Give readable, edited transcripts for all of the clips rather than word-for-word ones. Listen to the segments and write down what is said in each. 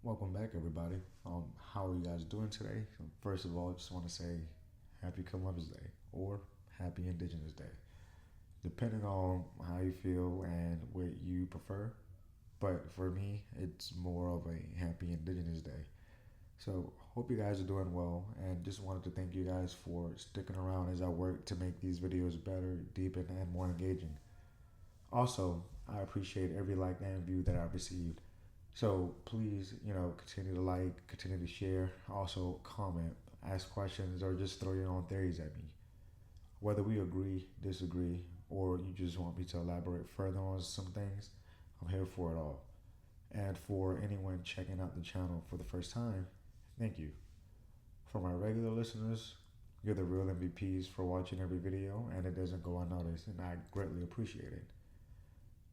Welcome back, everybody. How are you guys doing today? First of all, I just want to say Happy Columbus Day or Happy Indigenous Day, depending on how you feel and what you prefer. But for me, it's more of a Happy Indigenous Day. So, hope you guys are doing well, and just wanted to thank you guys for sticking around as I work to make these videos better, deeper, and more engaging. Also, I appreciate every like and view that I've received. So please, continue to like, continue to share, also comment, ask questions, or just throw your own theories at me. Whether we agree, disagree, or you just want me to elaborate further on some things, I'm here for it all. And for anyone checking out the channel for the first time, thank you. For my regular listeners, you're the real MVPs for watching every video, and it doesn't go unnoticed, and I greatly appreciate it.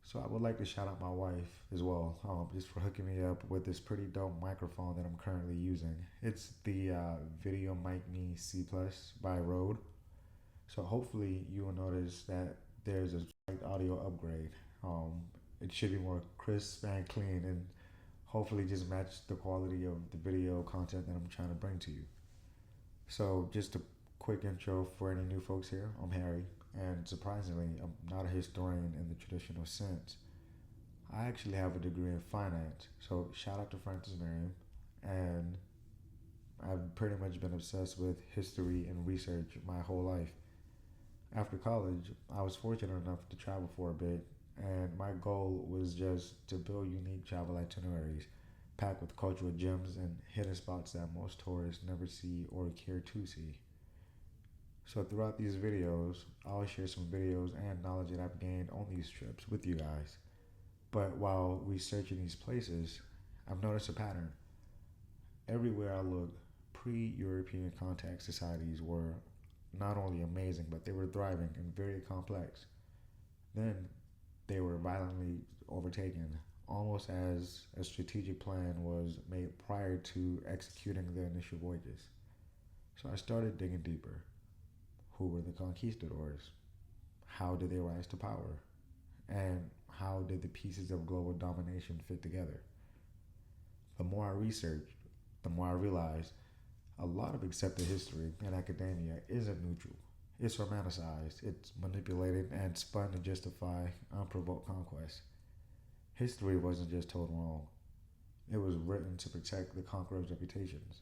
So I would like to shout out my wife as well, just for hooking me up with this pretty dope microphone that I'm currently using. It's the Video Mic Me C Plus by Rode. So hopefully you will notice that there's a slight audio upgrade. Um, it should be more crisp and clean, and hopefully just match the quality of the video content that I'm trying to bring to you. So just a quick intro for any new folks here. I'm Harry, and surprisingly, I'm not a historian in the traditional sense. I actually have a degree in finance, so shout out to Francis Merriam. And I've pretty much been obsessed with history and research my whole life. After college, I was fortunate enough to travel for a bit, and my goal was just to build unique travel itineraries packed with cultural gems and hidden spots that most tourists never see or care to see. So, throughout these videos, I'll share some videos and knowledge that I've gained on these trips with you guys. But while researching these places, I've noticed a pattern. Everywhere I looked, pre European contact societies were not only amazing, but they were thriving and very complex. Then they were violently overtaken, almost as a strategic plan was made prior to executing the initial voyages. So I started digging deeper. Who were the conquistadors? How did they rise to power? And how did the pieces of global domination fit together? The more I researched, the more I realized a lot of accepted history in academia isn't neutral. It's romanticized, it's manipulated, and spun to justify unprovoked conquest. History wasn't just told wrong, it was written to protect the conqueror's reputations.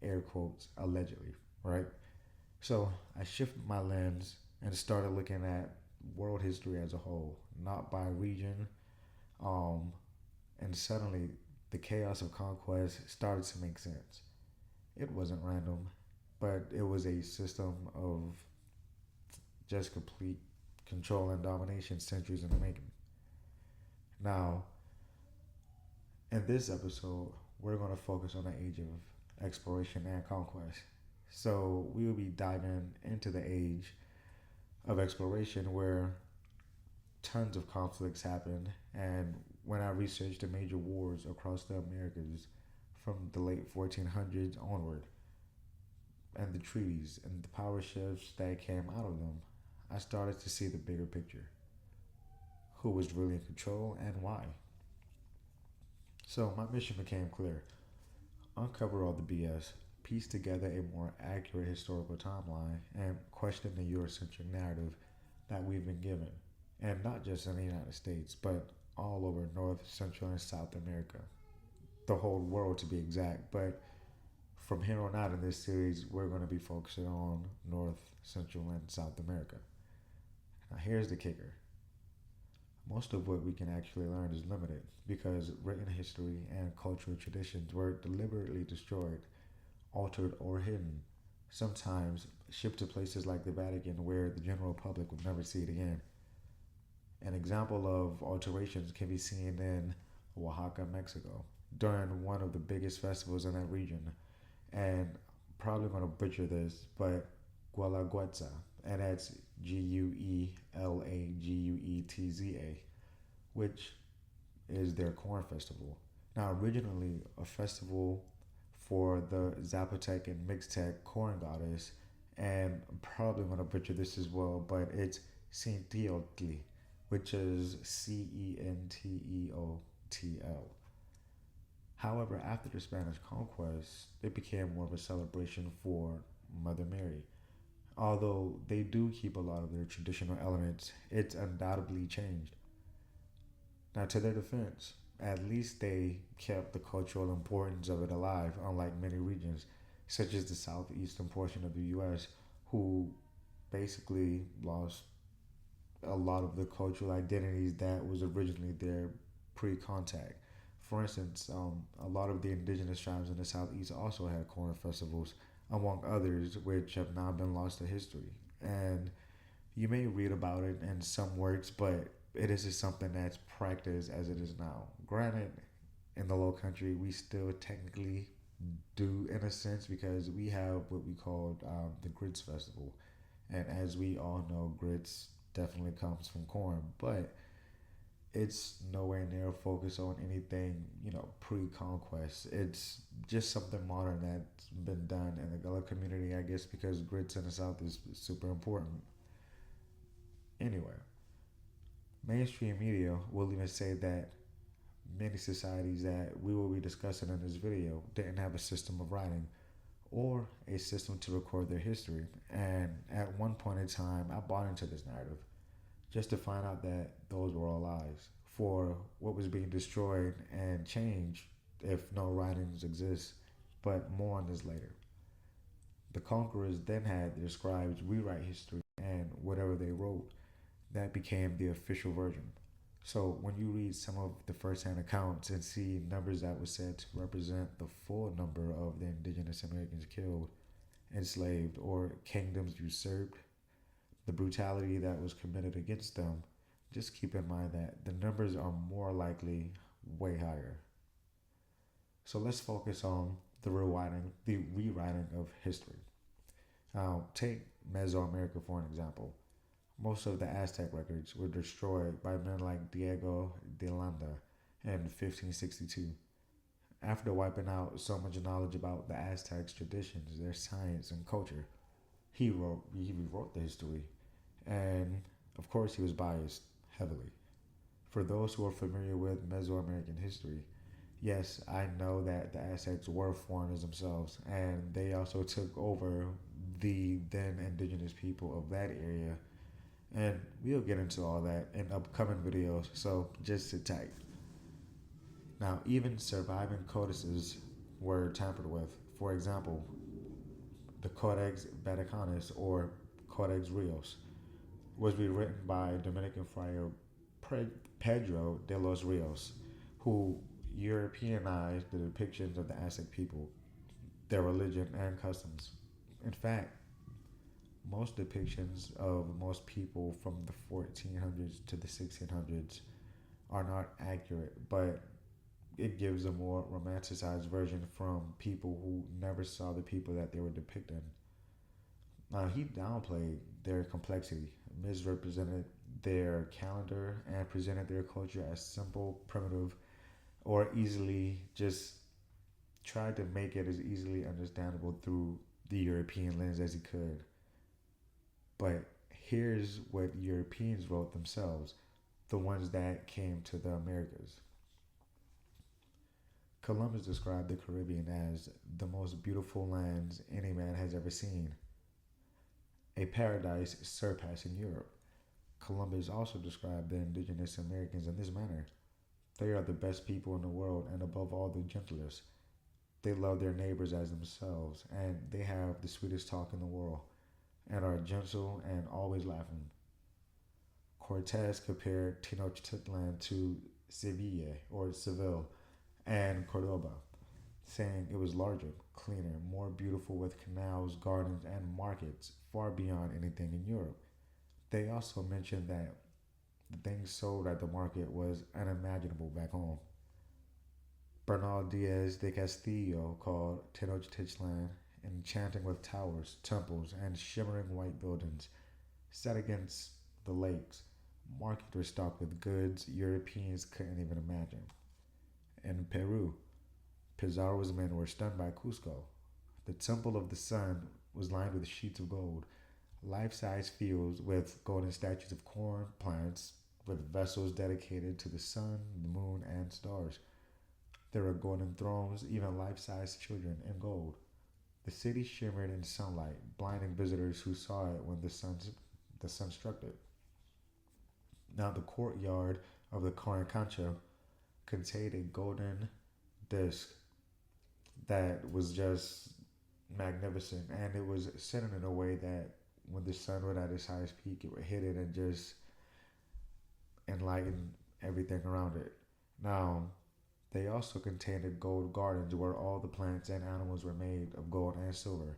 Air quotes, allegedly, right? So I shifted my lens and started looking at world history as a whole, not by region. Um, and suddenly, the chaos of conquest started to make sense. It wasn't random, but it was a system of just complete control and domination centuries in the making. Now, in this episode, we're going to focus on the age of exploration and conquest. So, we will be diving into the age of exploration where tons of conflicts happened. And when I researched the major wars across the Americas from the late 1400s onward, and the treaties and the power shifts that came out of them, I started to see the bigger picture. Who was really in control and why? So my mission became clear: uncover all the BS, piece together a more accurate historical timeline, and question the Eurocentric narrative that we've been given. And not just in the United States, but all over North, Central, and South America. The whole world, to be exact. But from here on out in this series, we're going to be focusing on North, Central, and South America. Now, here's the kicker: most of what we can actually learn is limited because written history and cultural traditions were deliberately destroyed, altered, or hidden, sometimes shipped to places like the Vatican where the general public would never see it again. An example of alterations can be seen in Oaxaca, Mexico, during one of the biggest festivals in that region. And I'm probably going to butcher this, but Guelaguetza, and that's Guelaguetza, which is their corn festival. Now, originally a festival for the Zapotec and Mixtec corn goddess, and I'm probably going to butcher this as well, but it's Centeotli, which is Centeotl. However, after the Spanish conquest, it became more of a celebration for Mother Mary. Although they do keep a lot of their traditional elements, it's undoubtedly changed. Now, to their defense, at least they kept the cultural importance of it alive, unlike many regions, such as the southeastern portion of the US, who basically lost a lot of the cultural identities that was originally there pre-contact. For instance, a lot of the indigenous tribes in the southeast also had corn festivals, among others, which have now been lost to history. And you may read about it in some works, but it isn't something that's practiced as it is now. Granted, in the low country, we still technically do in a sense because we have what we call the grits festival, and as we all know, grits definitely comes from corn, but it's nowhere near focused on anything pre-conquest. It's just something modern that's been done in the Gullah community, I guess, because grits in the South is super important. Anyway, mainstream media will even say that many societies that we will be discussing in this video didn't have a system of writing or a system to record their history. And at one point in time, I bought into this narrative just to find out that those were all lies. For what was being destroyed and changed if no writings exist, but more on this later. The conquerors then had their scribes rewrite history, and whatever they wrote, that became the official version. So when you read some of the first-hand accounts and see numbers that were said to represent the full number of the indigenous Americans killed, enslaved, or kingdoms usurped, the brutality that was committed against them, just keep in mind that the numbers are more likely way higher. So let's focus on the rewriting of history. Take Mesoamerica for an example. Most of the Aztec records were destroyed by men like Diego de Landa in 1562. After wiping out so much knowledge about the Aztecs' traditions, their science, and culture, he rewrote the history, and of course he was biased heavily. For those who are familiar with Mesoamerican history, yes, I know that the Aztecs were foreigners themselves, and they also took over the then indigenous people of that area. And we'll get into all that in upcoming videos, so just sit tight. Now, even surviving codices were tampered with. For example, the Codex Vaticanus, or Codex Rios, was rewritten by Dominican friar Pedro de los Rios, who Europeanized the depictions of the Aztec people, their religion, and customs. In fact, most depictions of most people from the 1400s to the 1600s are not accurate, but it gives a more romanticized version from people who never saw the people that they were depicting. Now, he downplayed their complexity, misrepresented their calendar, and presented their culture as simple, primitive, or easily just tried to make it as easily understandable through the European lens as he could. But here's what Europeans wrote themselves, the ones that came to the Americas. Columbus described the Caribbean as the most beautiful lands any man has ever seen, a paradise surpassing Europe. Columbus also described the indigenous Americans in this manner. They are the best people in the world, and above all, the gentlest. They love their neighbors as themselves, and they have the sweetest talk in the world, and are gentle and always laughing. Cortez compared Tenochtitlan to Seville or Seville and Cordoba, saying it was larger, cleaner, more beautiful with canals, gardens, and markets far beyond anything in Europe. They also mentioned that the things sold at the market was unimaginable back home. Bernal Diaz de Castillo called Tenochtitlan enchanting with towers, temples, and shimmering white buildings set against the lakes. Markets were stocked with goods Europeans couldn't even imagine. In Peru, Pizarro's men were stunned by Cusco. The Temple of the Sun was lined with sheets of gold, life-size fields with golden statues of corn plants, with vessels dedicated to the sun, the moon, and stars. There were golden thrones, even life-sized children in gold. The city shimmered in sunlight, blinding visitors who saw it when the sun struck it. Now the courtyard of the Carncancha contained a golden disc that was just magnificent, and it was centered in a way that when the sun was at its highest peak, it would hit it and just enlighten everything around it. Now, they also contained gold gardens where all the plants and animals were made of gold and silver.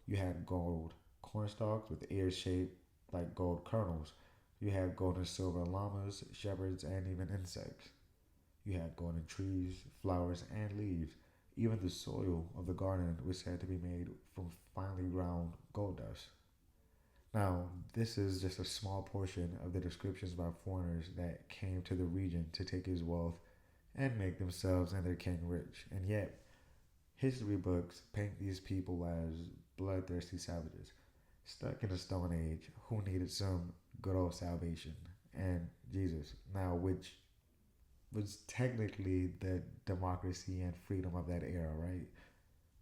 You had gold cornstalks with ears shaped like gold kernels. You had gold and silver llamas, shepherds, and even insects. You had golden trees, flowers, and leaves. Even the soil of the garden was said to be made from finely ground gold dust. Now, this is just a small portion of the descriptions about foreigners that came to the region to take his wealth and make themselves and their king rich. And yet, history books paint these people as bloodthirsty savages, stuck in a stone age, who needed some good old salvation and Jesus. Now, which was technically the democracy and freedom of that era, right?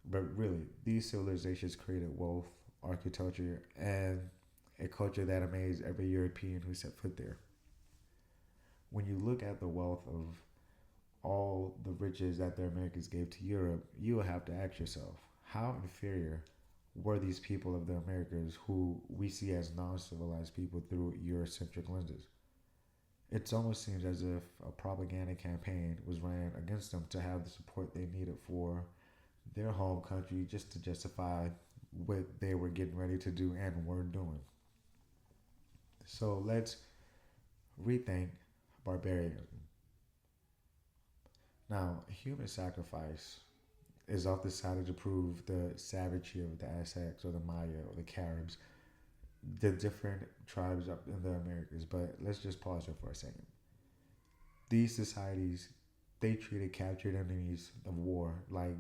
But really, these civilizations created wealth, architecture, and a culture that amazed every European who set foot there. When you look at the wealth of all the riches that the Americans gave to Europe, you will have to ask yourself, how inferior were these people of the Americas who we see as non civilized people through Eurocentric lenses? It almost seems as if a propaganda campaign was ran against them to have the support they needed for their home country just to justify what they were getting ready to do and were doing. So let's rethink barbarianism. Now, human sacrifice is often cited to prove the savagery of the Aztecs or the Maya or the Caribs, the different tribes up in the Americas. But let's just pause here for a second. These societies, they treated captured enemies of war like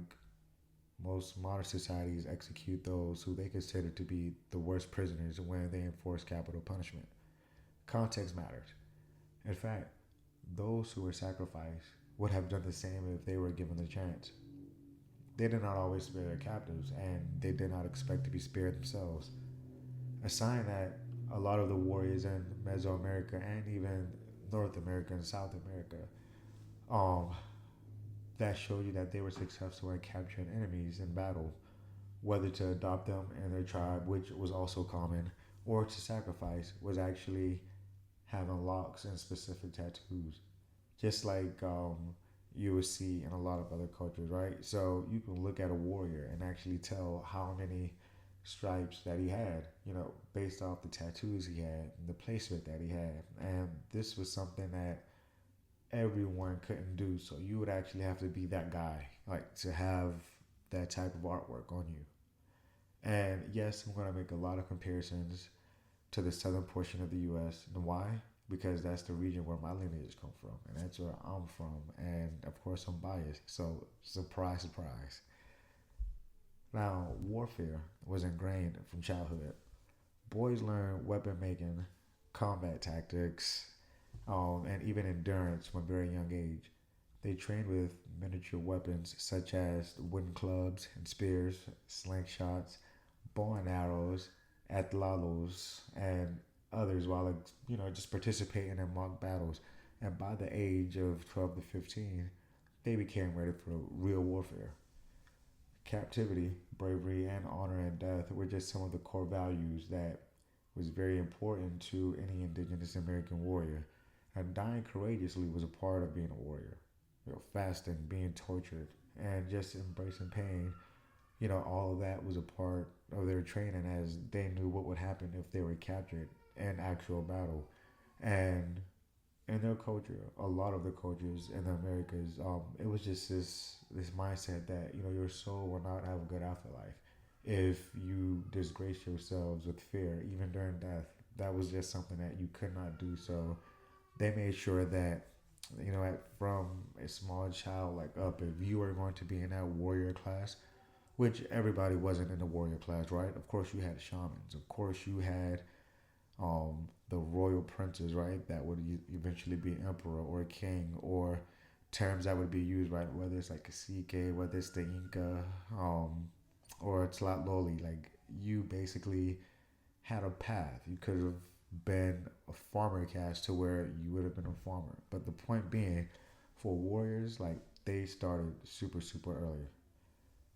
most modern societies execute those who they consider to be the worst prisoners when they enforce capital punishment. Context matters. In fact, those who were sacrificed would have done the same if they were given the chance. They did not always spare their captives, and they did not expect to be spared themselves. A sign that a lot of the warriors in Mesoamerica and even North America and South America, um, that showed you that they were successful at capturing enemies in battle, whether to adopt them in their tribe, which was also common, or to sacrifice, was actually having locks and specific tattoos, just like you would see in a lot of other cultures, right? So you can look at a warrior and actually tell how many stripes that he had, based off the tattoos he had and the placement that he had. And this was something that everyone couldn't do. So you would actually have to be that guy, like to have that type of artwork on you. And yes, I'm going to make a lot of comparisons to the southern portion of the U.S. And why? Because that's the region where my lineage come from, and that's where I'm from. And of course, I'm biased. So surprise, surprise. Now, warfare was ingrained from childhood. Boys learn weapon making, combat tactics, and even endurance from a very young age. They trained with miniature weapons such as wooden clubs and spears, slingshots, bow and arrows, atlalos, and others while just participating in mock battles. And by the age of 12 to 15, they became ready for real warfare. Captivity, bravery, and honor and death were just some of the core values that was very important to any indigenous American warrior. And dying courageously was a part of being a warrior. Fasting, being tortured, and just embracing pain. All of that was a part of their training as they knew what would happen if they were captured in actual battle. And in their culture, a lot of the cultures in the Americas, it was just this mindset that your soul will not have a good afterlife if you disgrace yourselves with fear, even during death. That was just something that you could not do. So they made sure that from a small child like up, if you were going to be in that warrior class, which everybody wasn't in the warrior class, right? Of course, you had shamans. Of course, you had the royal princes, right? That would eventually be emperor or king, or terms that would be used, right? Whether it's like cacique, whether it's the Inca, or Tlatelolli, like you basically had a path. You could have been a farmer caste to where you would have been a farmer. But the point being, for warriors, like they started super early.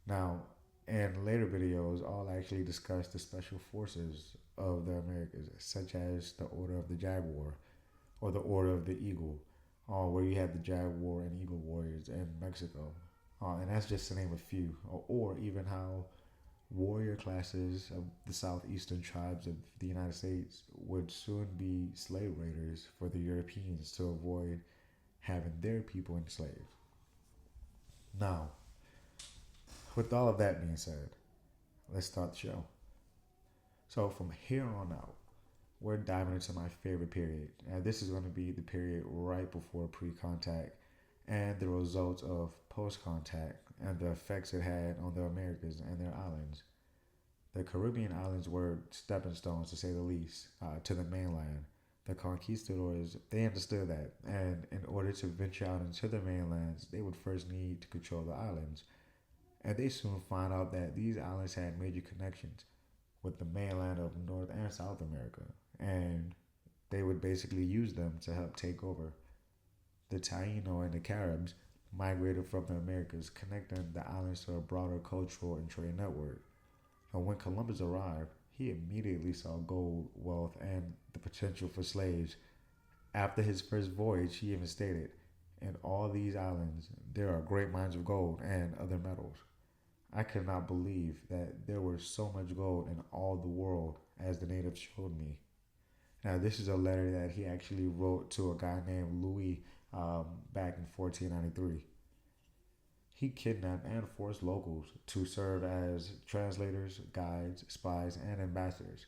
Now, in later videos, I'll actually discuss the special forces of the Americas, such as the Order of the Jaguar or the Order of the Eagle, where you had the Jaguar and Eagle warriors in Mexico. And that's just to name a few. Or even how warrior classes of the southeastern tribes of the United States would soon be slave raiders for the Europeans to avoid having their people enslaved. Now, with all of that being said, let's start the show. So, from here on out, we're diving into my favorite period. And this is going to be the period right before pre contact and the results of post contact and the effects it had on the Americas and their islands. The Caribbean islands were stepping stones, to say the least, to the mainland. The conquistadors, they understood that, and in order to venture out into the mainlands, they would first need to control the islands. And they soon found out that these islands had major connections with the mainland of North and South America, and they would basically use them to help take over. The Taino and the Caribs migrated from the Americas, connecting the islands to a broader cultural and trade network. And when Columbus arrived, he immediately saw gold, wealth, and the potential for slaves. After his first voyage, he even stated, "In all these islands, there are great mines of gold and other metals." I could not believe that there was so much gold in all the world as the natives showed me. Now, this is a letter that he actually wrote to a guy named Louis back in 1493. He kidnapped and forced locals to serve as translators, guides, spies, and ambassadors,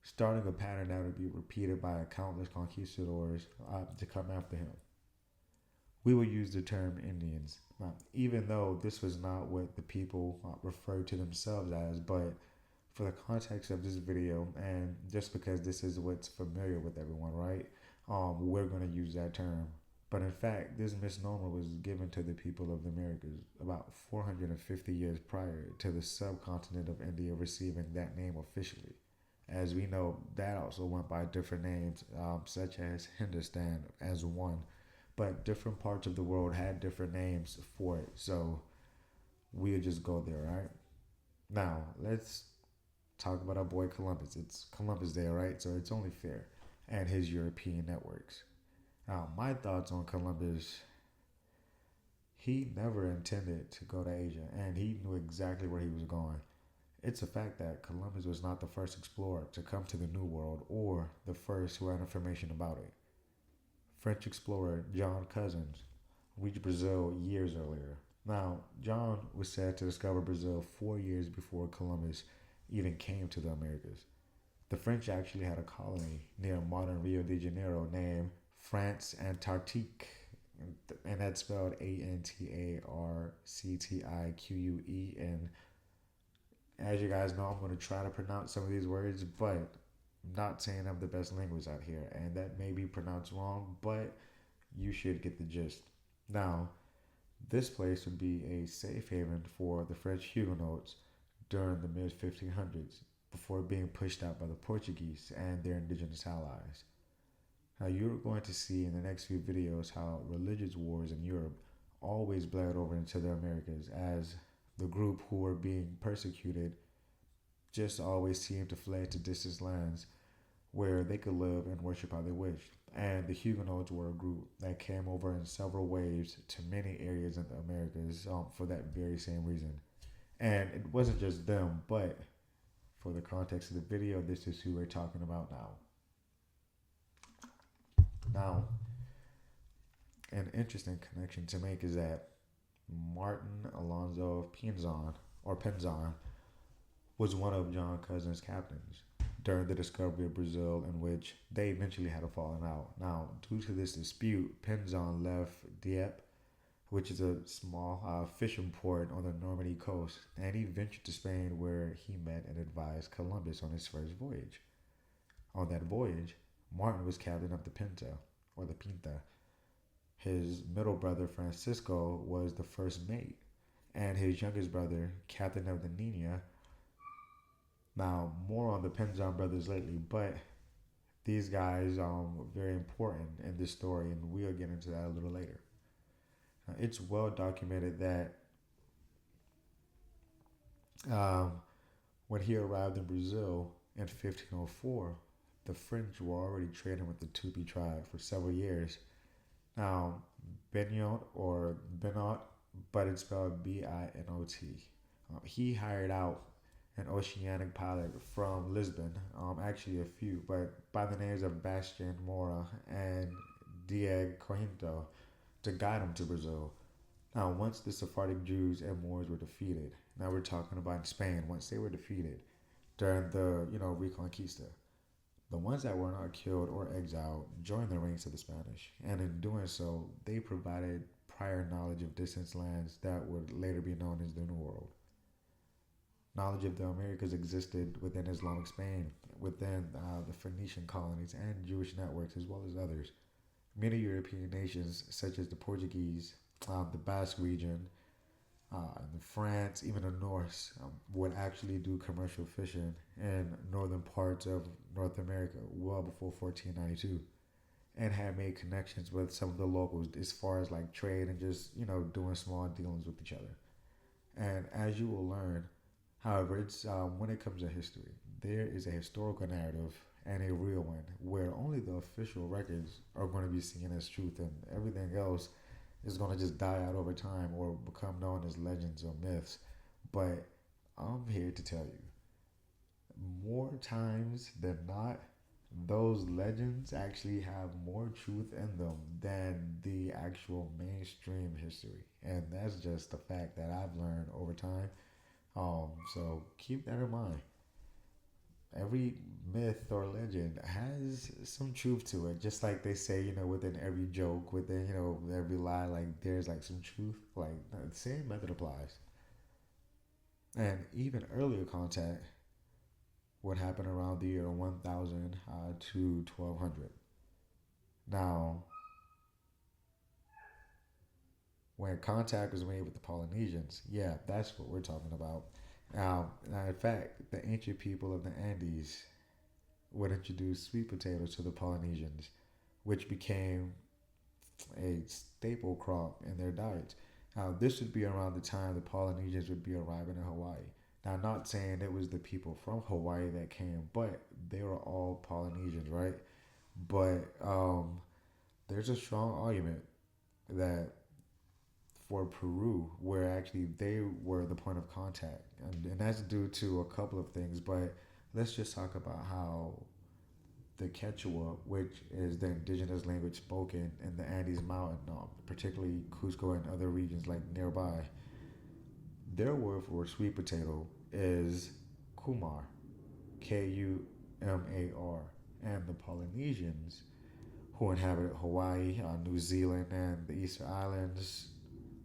starting a pattern that would be repeated by countless conquistadors to come after him. We will use the term Indians, even though this was not what the people referred to themselves as, but for the context of this video, and just because this is what's familiar with everyone, right? We're going to use that term. But in fact, this misnomer was given to the people of the Americas about 450 years prior to the subcontinent of India receiving that name officially. As we know, that also went by different names, such as Hindustan as one, but different parts of the world had different names for it. So we'll just go there, right? Now, let's talk about our boy Columbus. It's Columbus Day, right? So it's only fair. And his European networks. Now, my thoughts on Columbus, he never intended to go to Asia, and he knew exactly where he was going. It's a fact that Columbus was not the first explorer to come to the New World or the first who had information about it. French explorer John Cousins reached Brazil years earlier. Now, John was said to discover Brazil 4 years before Columbus even came to the Americas. The French actually had a colony near modern Rio de Janeiro named France Antarctique, and that's spelled Antarctique. And as you guys know, I'm going to try to pronounce some of these words, but I'm not saying I'm the best linguist out here, and that may be pronounced wrong, but you should get the gist. Now, this place would be a safe haven for the French Huguenots during the mid 1500s before being pushed out by the Portuguese and their indigenous allies. Now, you're going to see in the next few videos how religious wars in Europe always bled over into the Americas, as the group who were being persecuted just always seemed to flee to distant lands where they could live and worship how they wished. And the Huguenots were a group that came over in several waves to many areas in the Americas for that very same reason. And it wasn't just them, but for the context of the video, this is who we're talking about now. Now, an interesting connection to make is that Martin Alonso Penzon was one of John Cousins' captains during the discovery of Brazil, in which they eventually had a falling out. Now, due to this dispute, Penzon left Dieppe, which is a small fishing port on the Normandy coast, and he ventured to Spain, where he met and advised Columbus on his first voyage. On that voyage, Martin was captain of the Pinta, or the Pinta. His middle brother, Francisco, was the first mate, and his youngest brother, Captain of the Nina. Now, more on the Penzon brothers lately, but these guys were very important in this story, and we'll get into that a little later. It's well documented that um, when he arrived in Brazil in 1504, the French were already trading with the Tupi tribe for several years. Now, Benot or Benot, but it's spelled Binot. He hired out an oceanic pilot from Lisbon, actually a few, but by the names of Bastian Mora and Diego Corinto to guide him to Brazil. Now, once the Sephardic Jews and Moors were defeated, now we're talking about in Spain, once they were defeated during the, Reconquista, the ones that were not killed or exiled joined the ranks of the Spanish, and in doing so, they provided prior knowledge of distant lands that would later be known as the New World. Knowledge of the Americas existed within Islamic Spain, within the Phoenician colonies and Jewish networks, as well as others. Many European nations, such as the Portuguese, the Basque region, the France, even the Norse, would actually do commercial fishing in northern parts of North America well before 1492, and had made connections with some of the locals as far as like trade and just doing small dealings with each other. And as you will learn, however, it's when it comes to history, there is a historical narrative and a real one where only the official records are going to be seen as truth, and everything else is going to just die out over time or become known as legends or myths. But I'm here to tell you, more times than not, those legends actually have more truth in them than the actual mainstream history. And that's just a fact that I've learned over time. So keep that in mind. Every myth or legend has some truth to it. Just like they say, within every joke, within, every lie, like there's like some truth. Like the same method applies. And even earlier contact would happen around the year 1000 to 1200. Now, when contact was made with the Polynesians, yeah, that's what we're talking about. Now, in fact, the ancient people of the Andes would introduce sweet potatoes to the Polynesians, which became a staple crop in their diets. Now, this would be around the time the Polynesians would be arriving in Hawaii. Now, I'm not saying it was the people from Hawaii that came, but they were all Polynesians, right? But there's a strong argument that for Peru, where actually they were the point of contact, and that's due to a couple of things. But let's just talk about how the Quechua, which is the indigenous language spoken in the Andes Mountain, particularly Cusco and other regions like nearby, their word for sweet potato is kumar, Kumar, and the Polynesians who inhabit Hawaii, New Zealand, and the Easter Islands,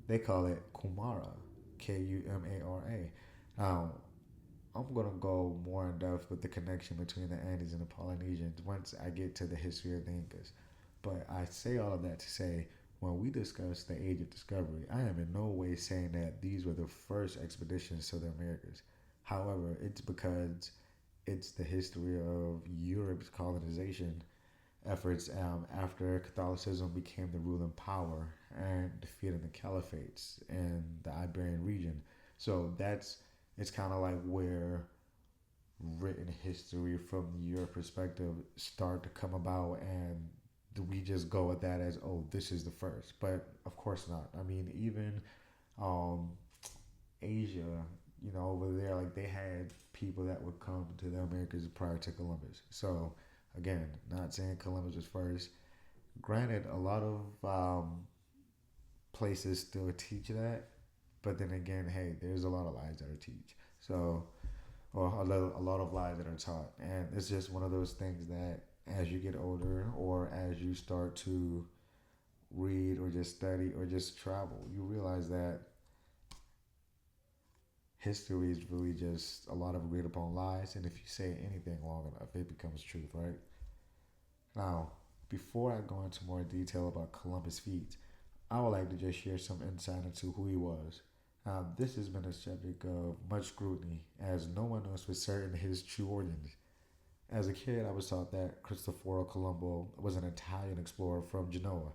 they call it kumara, Kumara. Now, I'm going to go more in depth with the connection between the Andes and the Polynesians once I get to the history of the Incas. But I say all of that to say, when we discuss the Age of Discovery, I am in no way saying that these were the first expeditions to the Americas. However, it's because it's the history of Europe's colonization efforts after Catholicism became the ruling power and defeated the caliphates in the Iberian region. So it's kind of like where written history from your perspective start to come about, and we just go with that as, oh, this is the first. But of course not. I mean, even um, Asia, over there, like they had people that would come to the Americas prior to Columbus. So again, not saying Columbus was first. Granted, a lot of places still teach that, but then again, hey, there's a lot of lies that are teach. So, or a lot of lies that are taught, and it's just one of those things that as you get older, or as you start to read, or just study, or just travel, you realize that history is really just a lot of agreed upon lies, and if you say anything long enough, it becomes truth, right? Now, before I go into more detail about Columbus' feats, I would like to just share some insight into who he was. This has been a subject of much scrutiny, as no one knows for certain his true origins. As a kid, I was taught that Cristoforo Colombo was an Italian explorer from Genoa.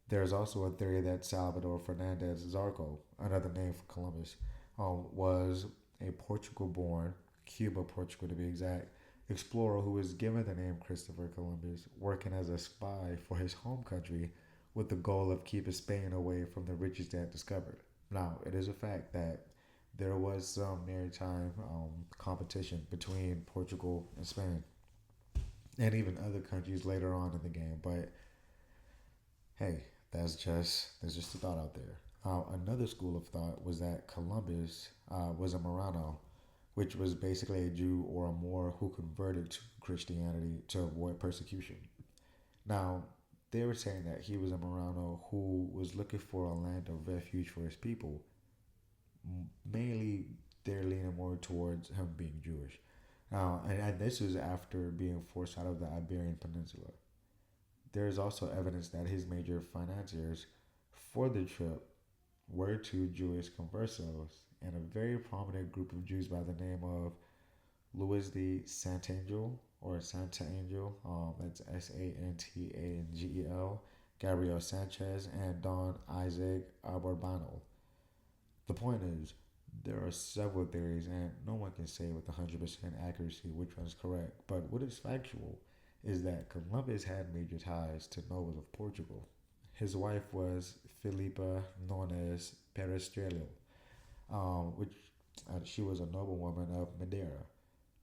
There is also a theory that Salvador Fernandez Zarco, another name for Columbus, was a Portugal born, Cuba, Portugal to be exact, explorer who was given the name Christopher Columbus, working as a spy for his home country with the goal of keeping Spain away from the riches they had discovered. Now, it is a fact that there was some maritime competition between Portugal and Spain, and even other countries later on in the game. But hey, that's just a thought out there. Another school of thought was that Columbus was a Marrano, which was basically a Jew or a Moor who converted to Christianity to avoid persecution. Now, they were saying that he was a Marrano who was looking for a land of refuge for his people. Mainly, they're leaning more towards him being Jewish. And this is after being forced out of the Iberian Peninsula. There is also evidence that his major financiers for the trip were two Jewish conversos and a very prominent group of Jews by the name of Louis de Santangel or Santa Angel, that's Santangel, Gabriel Sanchez, and Don Isaac Arbarbano. The point is, there are several theories, and no one can say with 100% accuracy which one is correct. But what is factual is that Columbus had major ties to nobles of Portugal. His wife was Filipa, known as Perestrello, which she was a noblewoman of Madeira.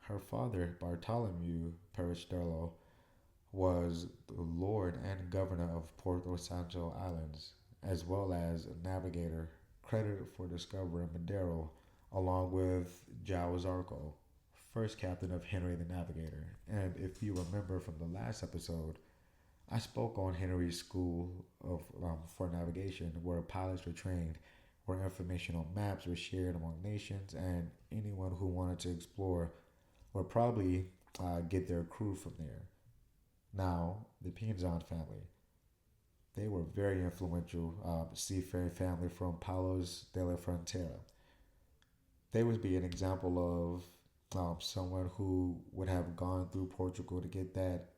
Her father, Bartholomew Perestrello, was the lord and governor of Porto Santo Islands, as well as a navigator credited for discovering Madeira, along with João Zarco, first captain of Henry the Navigator. And if you remember from the last episode, I spoke on Henry's school of for navigation, where pilots were trained, where information on maps was shared among nations, and anyone who wanted to explore would probably get their crew from there. Now, the Pinzon family, they were very influential seafaring family from Palos de la Frontera. They would be an example of someone who would have gone through Portugal to get that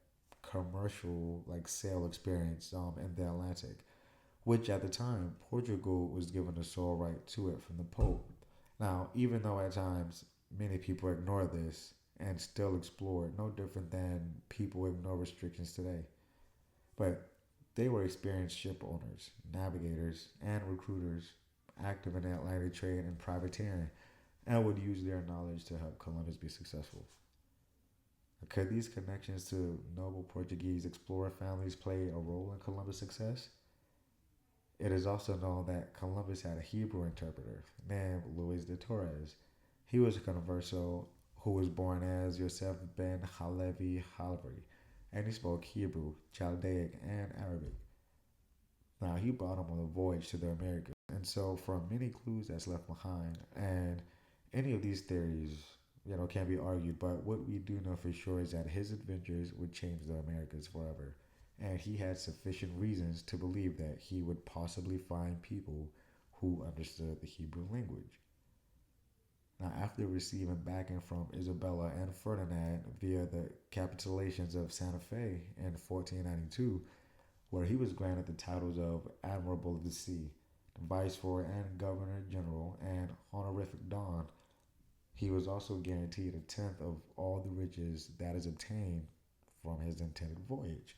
commercial like sail experience in the Atlantic, which at the time Portugal was given the sole right to it from the Pope. Now, even though at times many people ignore this and still explore it, no different than people ignore restrictions today. But they were experienced ship owners, navigators, and recruiters active in the Atlantic trade and privateering, and would use their knowledge to help Columbus be successful. Could these connections to noble Portuguese explorer families play a role in Columbus' success? It is also known that Columbus had a Hebrew interpreter named Luis de Torres. He was a converso who was born as Yosef ben Halevi Halveri, and he spoke Hebrew, Chaldaic, and Arabic. Now, he brought him on a voyage to the Americas, and so from many clues that's left behind, and any of these theories, can be argued, but what we do know for sure is that his adventures would change the Americas forever, and he had sufficient reasons to believe that he would possibly find people who understood the Hebrew language. Now, after receiving backing from Isabella and Ferdinand via the capitulations of Santa Fe in 1492, where he was granted the titles of Admiral of the Sea, Viceroy and Governor General, and honorific Don, he was also guaranteed a tenth of all the riches that is obtained from his intended voyage.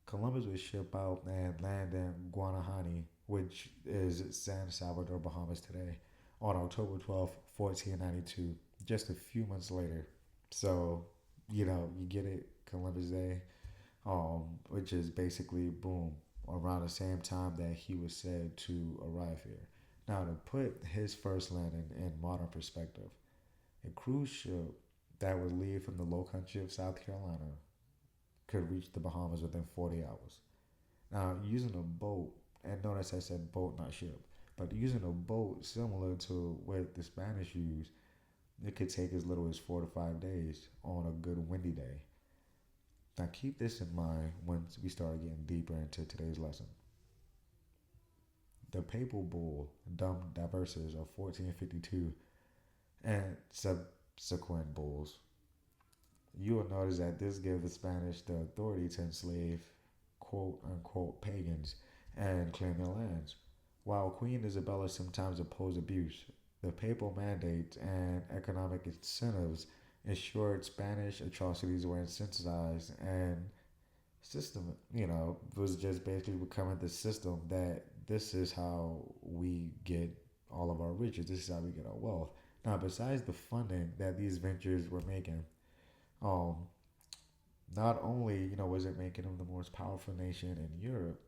Columbus would ship out and land in Guanahani, which is San Salvador, Bahamas today, on October 12th, 1492, just a few months later. So, you get it, Columbus Day, which is basically, boom, around the same time that he was said to arrive here. Now, to put his first landing in modern perspective, a cruise ship that would leave from the low country of South Carolina could reach the Bahamas within 40 hours. Now, using a boat, and notice I said boat, not ship, but using a boat similar to what the Spanish used, it could take as little as 4 to 5 days on a good windy day. Now, keep this in mind once we start getting deeper into today's lesson. the papal bull Dum Diverses of 1452 and subsequent bulls, you will notice that this gave the Spanish the authority to enslave quote unquote pagans and claim their lands. While Queen Isabella sometimes opposed abuse, the papal mandates and economic incentives ensured Spanish atrocities were incentivized and system, was just basically becoming the system that this is how we get all of our riches, this is how we get our wealth. Now, besides the funding that these ventures were making, um, not only was it making them the most powerful nation in Europe,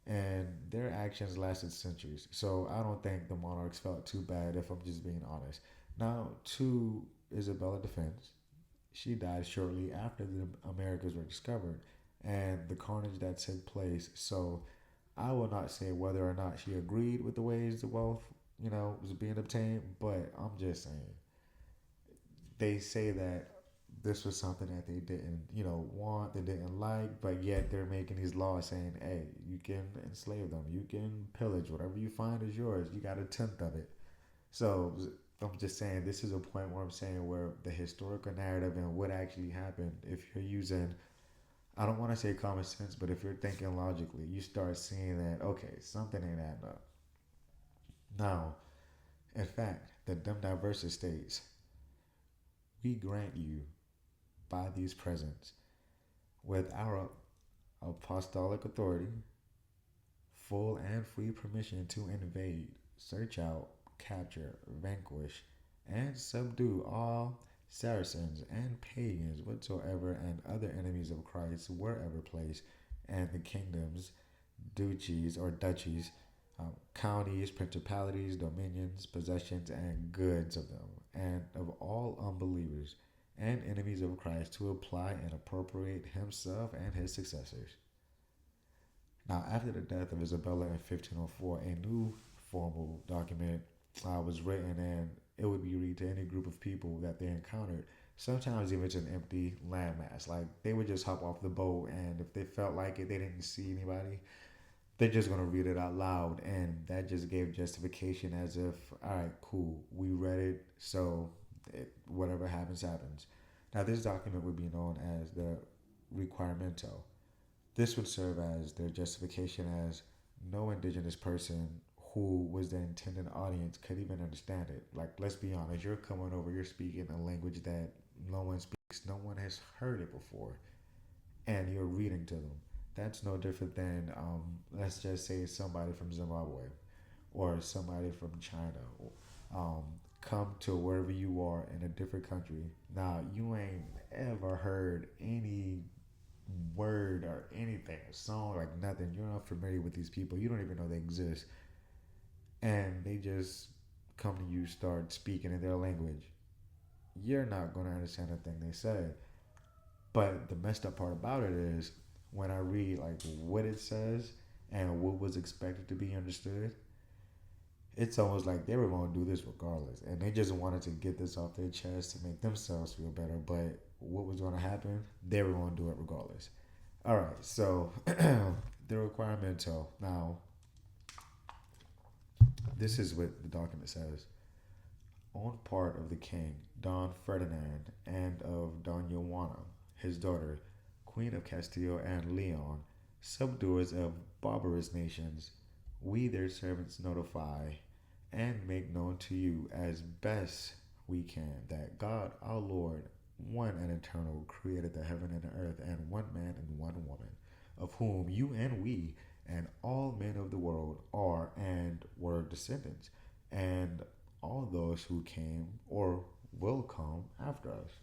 and their actions lasted centuries. So I don't think the monarchs felt too bad, if I'm just being honest. Now, to Isabella's defense, she died shortly after the Americas were discovered and the carnage that took place. So I will not say whether or not she agreed with the ways the wealth, was being obtained, but I'm just saying they say that this was something that they didn't, want, they didn't like, but yet they're making these laws saying, hey, you can enslave them, you can pillage, whatever you find is yours, you got a tenth of it. So I'm just saying this is a point where I'm saying where the historical narrative and what actually happened, if you're using, I don't want to say common sense, but if you're thinking logically, you start seeing that, okay, something ain't adding up. Now, in fact, the Dem Diversa states, we grant you by these presents with our apostolic authority full and free permission to invade, search out, capture, vanquish, and subdue all Saracens and pagans whatsoever and other enemies of Christ wherever placed, and the kingdoms, duchies or duchies, counties, principalities, dominions, possessions, and goods of them, and of all unbelievers and enemies of Christ to apply and appropriate himself and his successors. Now, after the death of Isabella in 1504, a new formal document was written, and it would be read to any group of people that they encountered. Sometimes even it's an empty landmass. Like they would just hop off the boat, and if they felt like it, they didn't see anybody, they're just gonna read it out loud, and that just gave justification as if, all right, cool, we read it, so whatever happens, happens. Now, this document would be known as the requiremento. This would serve as their justification, as no indigenous person who was the intended audience could even understand it. Like, let's be honest, you're coming over, you're speaking a language that no one speaks, no one has heard it before, and you're reading to them. That's no different than, let's just say, somebody from Zimbabwe or somebody from China. Um, Come to wherever you are in a different country. Now, you ain't ever heard any word or anything, a song, like nothing. You're not familiar with these people. You don't even know they exist. And they just come to you, start speaking in their language. You're not going to understand a thing they say. But the messed up part about it is when I read like what it says and what was expected to be understood, it's almost like they were going to do this regardless. And they just wanted to get this off their chest to make themselves feel better. But what was going to happen? They were going to do it regardless. All right, so the requiremento. Now, this is what the document says. On part of the king, Don Ferdinand, and of Dona Juana, his daughter, Queen of Castile and Leon, subduers of barbarous nations, we their servants notify and make known to you as best we can that God our Lord, one and eternal, created the heaven and the earth, and one man and one woman, of whom you and we and all men of the world are and were descendants, and all those who came or will come after us.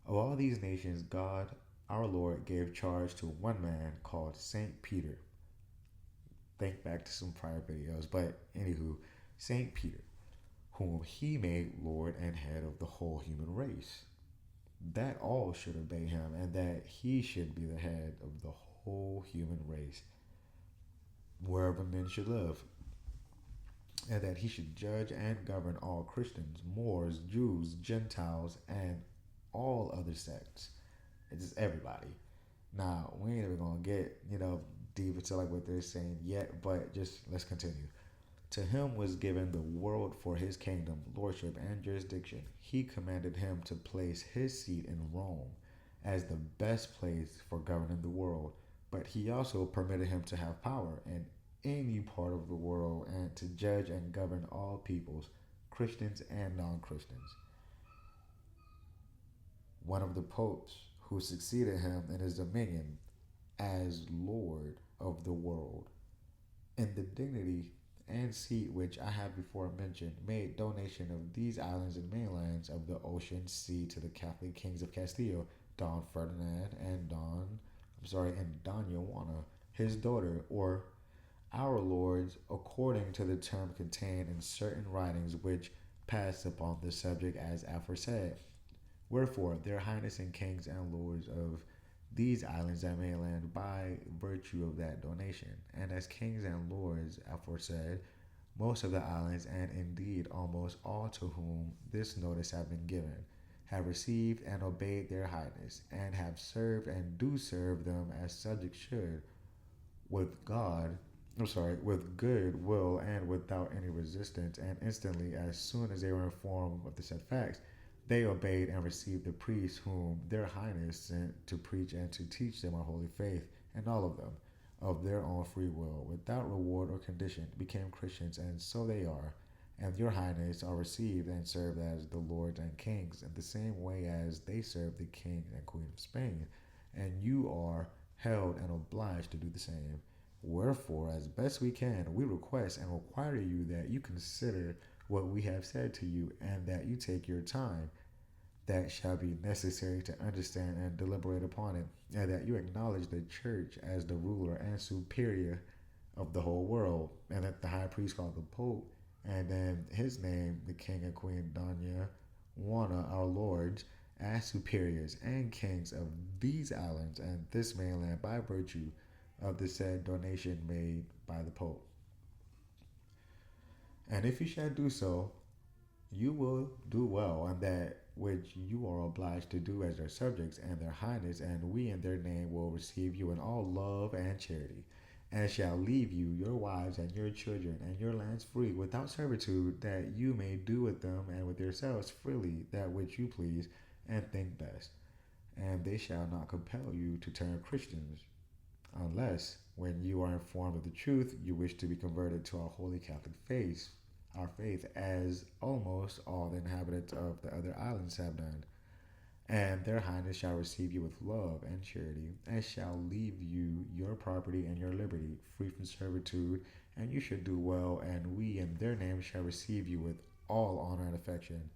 Of all these nations, God our Lord gave charge to one man called Saint Peter. Think back to some prior videos, but anywho, Saint Peter, whom he made Lord and head of the whole human race, that all should obey him, and that he should be the head of the whole human race, wherever men should live, and that he should judge and govern all Christians, Moors, Jews, Gentiles, and all other sects. It's just everybody. Now, we ain't even gonna get, deep into like what they're saying yet, but just let's continue. To him was given the world for his kingdom, lordship, and jurisdiction. He commanded him to place his seat in Rome as the best place for governing the world, but he also permitted him to have power in any part of the world and to judge and govern all peoples, Christians and non Christians. One of the popes who succeeded him in his dominion as Lord of the world, in the dignity and seat which I have before mentioned, made donation of these islands and mainlands of the ocean sea to the Catholic kings of Castile, Don Ferdinand and Doña Juana, his daughter, or our lords, according to the term contained in certain writings which pass upon the subject as aforesaid. Wherefore, their highness and kings and lords of these islands and mainland by virtue of that donation, and as kings and lords aforesaid, most of the islands, and indeed almost all to whom this notice have been given, have received and obeyed their highness, and have served and do serve them as subjects should, with with good will and without any resistance, and instantly, as soon as they were informed of the said facts, they obeyed and received the priests whom their highness sent to preach and to teach them our holy faith, and all of them, of their own free will, without reward or condition, became Christians, and so they are. And your highness are received and served as the lords and kings, in the same way as they serve the king and queen of Spain, and you are held and obliged to do the same. Wherefore, as best we can, we request and require you that you consider what we have said to you, and that you take your time that shall be necessary to understand and deliberate upon it, and that you acknowledge the church as the ruler and superior of the whole world, and that the high priest called the Pope, and then his name, the King and Queen Doña Juana, our lords, as superiors and kings of these islands and this mainland by virtue of the said donation made by the Pope. And if you shall do so, you will do well on that which you are obliged to do as their subjects and their highness, and we in their name will receive you in all love and charity, and shall leave you your wives and your children and your lands free without servitude, that you may do with them and with yourselves freely that which you please and think best. And they shall not compel you to turn Christians, unless, when you are informed of the truth, you wish to be converted to our holy Catholic faith, as almost all the inhabitants of the other islands have done. And their highness shall receive you with love and charity, and shall leave you your property and your liberty, free from servitude, and you should do well, and we in their name shall receive you with all honor and affection.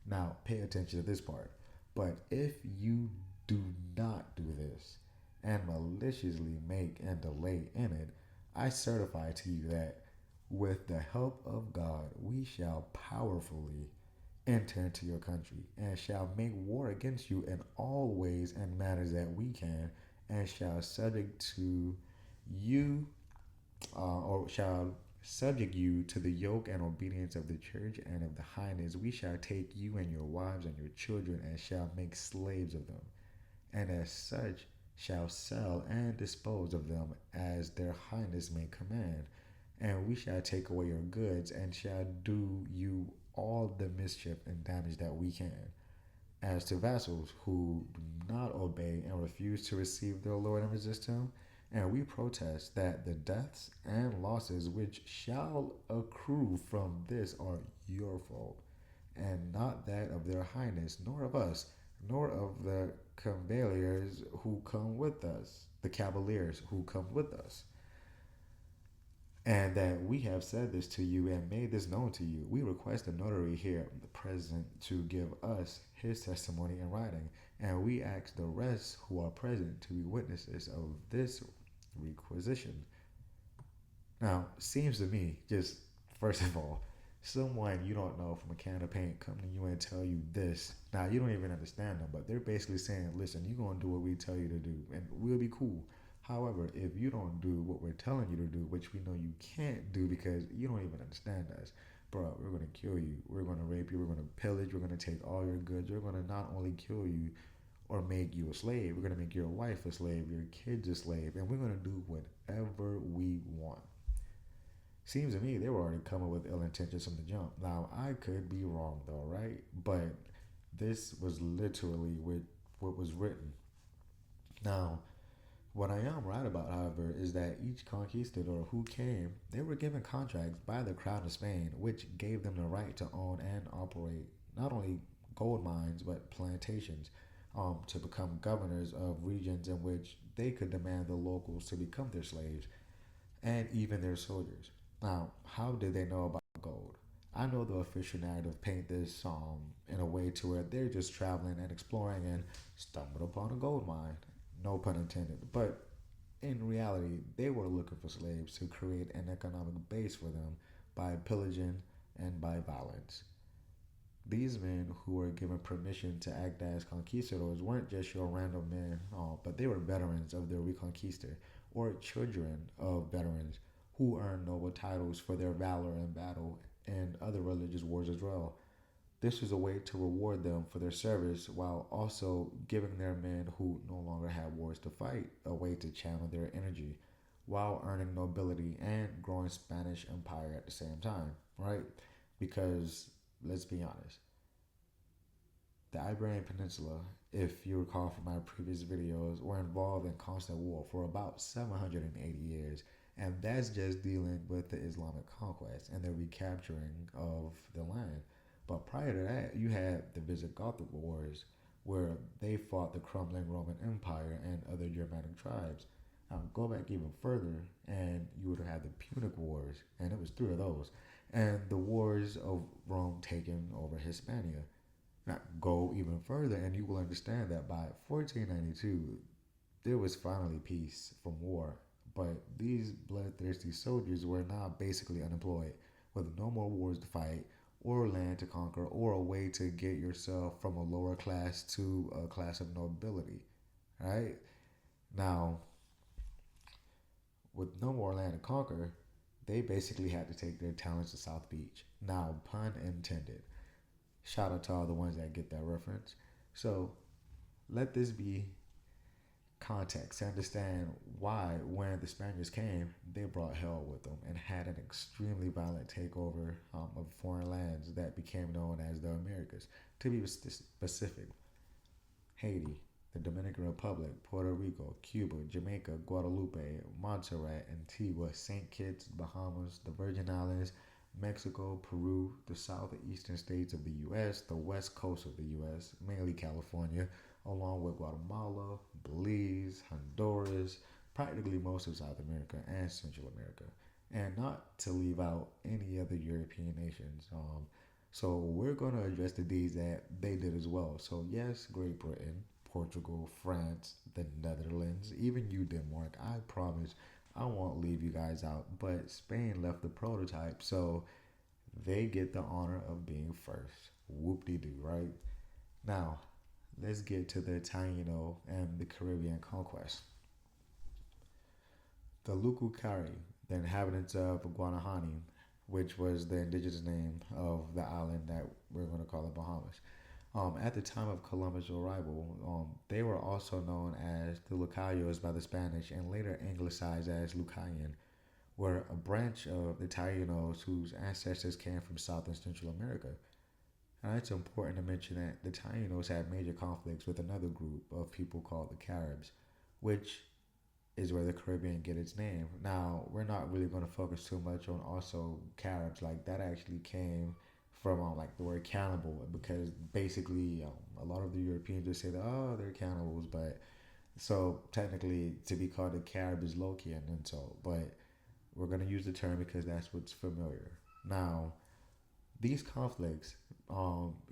Now, pay attention to this part. But if you do not do this, and maliciously make and delay in it, I certify to you that, with the help of God, we shall powerfully enter into your country, and shall make war against you in all ways and manners that we can, and shall subject to you, or shall subject you to the yoke and obedience of the church and of the highness. We shall take you and your wives and your children, and shall make slaves of them, and as such shall sell and dispose of them as their highness may command. And we shall take away your goods, and shall do you all the mischief and damage that we can. As to vassals who do not obey and refuse to receive their lord and resist him, and we protest that the deaths and losses which shall accrue from this are your fault, and not that of their highness, nor of us, nor of the cavaliers who come with us, and that we have said this to you and made this known to you. We request the notary here present to give us his testimony in writing, and we ask the rest who are present to be witnesses of this requisition. Now, seems to me, just first of all, someone you don't know from a can of paint come to you and tell you this. Now, you don't even understand them, but they're basically saying, listen, you're going to do what we tell you to do, and we'll be cool. However, if you don't do what we're telling you to do, which we know you can't do because you don't even understand us, bro, we're going to kill you. We're going to rape you. We're going to pillage. We're going to take all your goods. We're going to not only kill you, or make you a slave. We're going to make your wife a slave, your kids a slave, and we're going to do whatever we want. Seems to me they were already coming with ill intentions from the jump. Now, I could be wrong though, right? But this was literally what was written. Now, what I am right about, however, is that each conquistador who came, they were given contracts by the crown of Spain, which gave them the right to own and operate not only gold mines but plantations, to become governors of regions in which they could demand the locals to become their slaves and even their soldiers. Now, how did they know about gold? I know the official narrative paint this in a way to where they're just traveling and exploring and stumbled upon a gold mine. No pun intended. But in reality, they were looking for slaves to create an economic base for them by pillaging and by violence. These men who were given permission to act as conquistadors weren't just your random men, but they were veterans of the Reconquista or children of veterans who earned noble titles for their valor in battle and other religious wars as well. This was a way to reward them for their service while also giving their men who no longer had wars to fight a way to channel their energy while earning nobility and growing Spanish empire at the same time, right? Because let's be honest, the Iberian Peninsula, if you recall from my previous videos, were involved in constant war for about 780 years, and that's just dealing with the Islamic conquest and the recapturing of the land. But prior to that, you had the Visigothic Wars, where they fought the crumbling Roman Empire and other Germanic tribes. Go back even further, and you would have had the Punic Wars, and it was three of those, and the wars of Rome taking over Hispania. Now, go even further, and you will understand that by 1492, there was finally peace from war. But these bloodthirsty soldiers were now basically unemployed, with no more wars to fight, or land to conquer, or a way to get yourself from a lower class to a class of nobility. Right? Now, with no more land to conquer, they basically had to take their talents to South Beach. Now, pun intended. Shout out to all the ones that get that reference. So let this be context to understand why, when the Spaniards came, they brought hell with them and had an extremely violent takeover of foreign lands that became known as the Americas. To be specific, Haiti, the Dominican Republic, Puerto Rico, Cuba, Jamaica, Guadalupe, Montserrat, Antigua, St. Kitts, Bahamas, the Virgin Islands, Mexico, Peru, the southeastern states of the U.S., the west coast of the U.S., mainly California, along with Guatemala, Belize, Honduras, practically most of South America and Central America, and not to leave out any other European nations. So we're going to address the deeds that they did as well. So yes, Great Britain, Portugal, France, the Netherlands, even you, Denmark. I promise I won't leave you guys out. But Spain left the prototype, so they get the honor of being first. Whoop de doo, right? Now, let's get to the Taino and the Caribbean conquest. The Lucucari, the inhabitants of Guanahani, which was the indigenous name of the island that we're going to call the Bahamas. At the time of Columbus' arrival, they were also known as the Lucayos by the Spanish and later anglicized as Lucayan, were a branch of the Taínos whose ancestors came from South and Central America. And it's important to mention that the Taínos had major conflicts with another group of people called the Caribs, which is where the Caribbean get its name. Now, we're not really going to focus too much on also Caribs. Like, that actually came from like the word cannibal, because basically a lot of the Europeans just say that, oh, they're cannibals, but so technically to be called a Carib is Loki and insult, but we're going to use the term because that's what's familiar. Now, these conflicts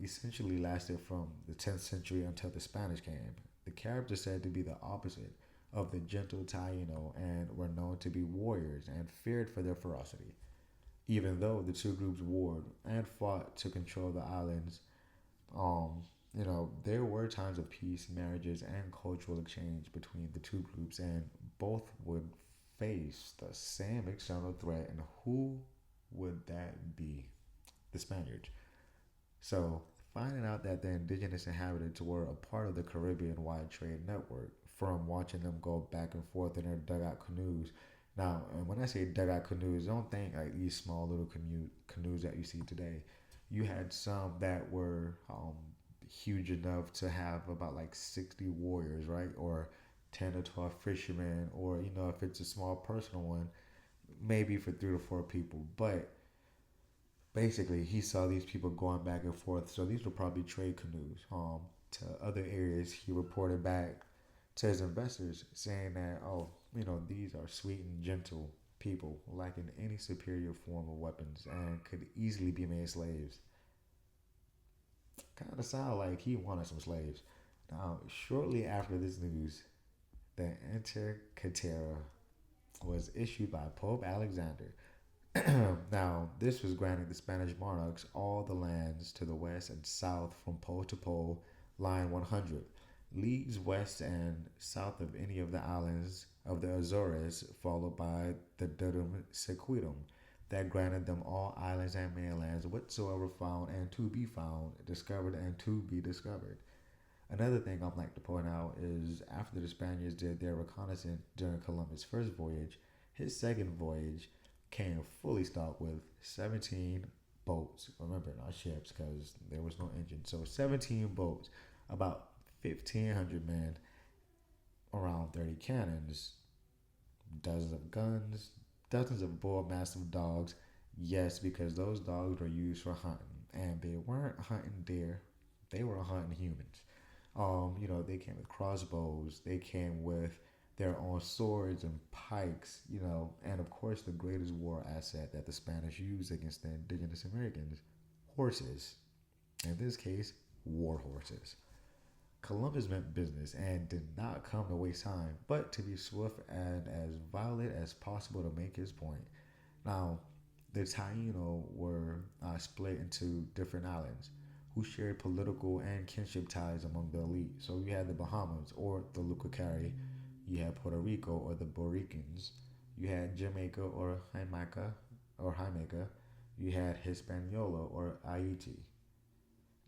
essentially lasted from the 10th century until the Spanish came. The Caribs are said to be the opposite of the gentle Taino and were known to be warriors and feared for their ferocity. Even though the two groups warred and fought to control the islands, there were times of peace, marriages, and cultural exchange between the two groups, and both would face the same external threat. And who would that be? The Spaniards. So finding out that the indigenous inhabitants were a part of the Caribbean wide trade network from watching them go back and forth in their dugout canoes. Now, and when I say dugout canoes, don't think like these small little canoes that you see today. You had some that were huge enough to have about like 60 warriors, right? Or 10 or 12 fishermen, or if it's a small personal one, maybe for 3 to 4 people. But basically, he saw these people going back and forth. So these were probably trade canoes to other areas. He reported back to his investors saying that, oh, these are sweet and gentle people lacking any superior form of weapons and could easily be made slaves. Kind of sound like he wanted some slaves. Now, shortly after this news, the Intercatera was issued by Pope Alexander. Now, this was granting the Spanish monarchs all the lands to the west and south from pole to pole, line 100, leagues west and south of any of the islands of the Azores, followed by the Dudum Sequitum, that granted them all islands and mainlands whatsoever found and to be found, discovered and to be discovered. Another thing I'd like to point out is after the Spaniards did their reconnaissance during Columbus' first voyage, his second voyage came fully stocked with 17 boats. Remember, not ships because there was no engine. So 17 boats, about 1,500 men, around 30 cannons, dozens of guns, dozens of bull mastiff dogs. Yes, because those dogs were used for hunting, and they weren't hunting deer; they were hunting humans. They came with crossbows. They came with their own swords and pikes. And of course, the greatest war asset that the Spanish used against the indigenous Americans, horses. In this case, war horses. Columbus meant business and did not come to waste time, but to be swift and as violent as possible to make his point. Now, the Taino were split into different islands who shared political and kinship ties among the elite. So you had the Bahamas or the Lucacari, you had Puerto Rico or the Boricans, you had Jamaica or Jamaica, you had Hispaniola or Haiti.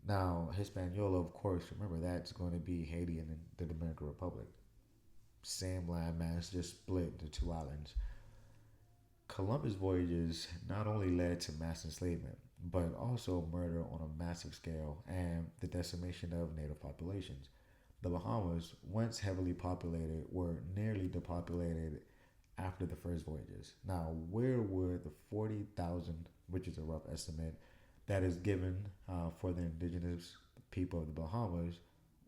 Now, Hispaniola, of course, remember that's going to be Haiti and the Dominican Republic. Same landmass, just split into two islands. Columbus' voyages not only led to mass enslavement, but also murder on a massive scale and the decimation of native populations. The Bahamas, once heavily populated, were nearly depopulated after the first voyages. Now, where would the 40,000, which is a rough estimate, that is given for the indigenous people of the Bahamas,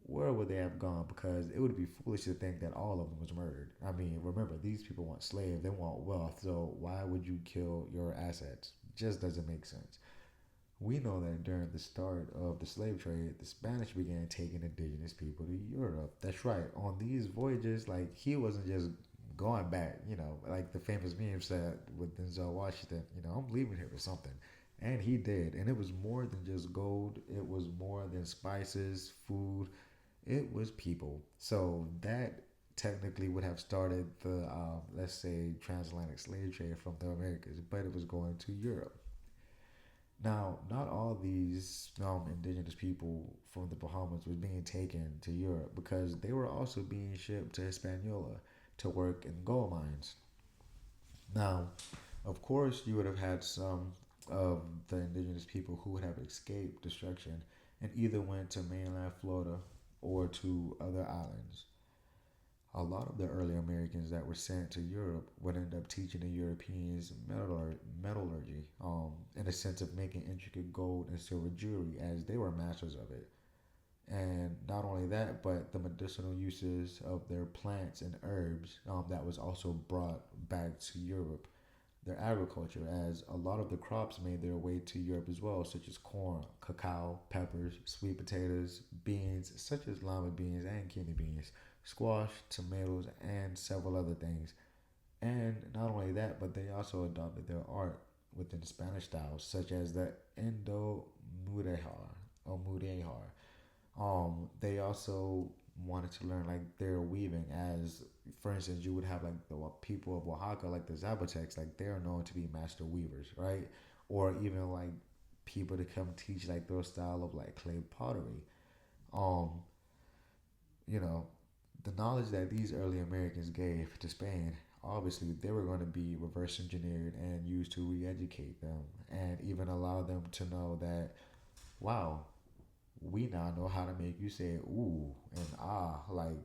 where would they have gone? Because it would be foolish to think that all of them was murdered. I mean, remember, these people want slaves, they want wealth, so why would you kill your assets? Just doesn't make sense. We know that during the start of the slave trade, the Spanish began taking indigenous people to Europe. That's right. On these voyages, like he wasn't just going back, like the famous meme said with Denzel Washington, I'm leaving here for something. And he did. And it was more than just gold, it was more than spices, food, it was people. So that technically would have started the, let's say, transatlantic slave trade from the Americas, but it was going to Europe. Now, not all these indigenous people from the Bahamas was being taken to Europe because they were also being shipped to Hispaniola to work in gold mines. Now, of course, you would have had some of the indigenous people who would have escaped destruction and either went to mainland Florida or to other islands. A lot of the early Americans that were sent to Europe would end up teaching the Europeans metallurgy, in a sense of making intricate gold and silver jewelry, as they were masters of it. And not only that, but the medicinal uses of their plants and herbs that was also brought back to Europe. Their agriculture, as a lot of the crops made their way to Europe as well, such as corn, cacao, peppers, sweet potatoes, beans, such as lima beans and kidney beans, squash, tomatoes, and several other things. And not only that, but they also adopted their art within Spanish styles, such as the Indo Mudejar or Mudejar. They also wanted to learn like their weaving, as for instance, you would have like the people of Oaxaca, like the Zapotecs, like they are known to be master weavers, right? Or even like people to come teach like their style of like clay pottery. Um, you know, the knowledge that these early Americans gave to Spain, obviously they were going to be reverse engineered and used to re-educate them and even allow them to know that, wow, we now know how to make you say ooh and ah, like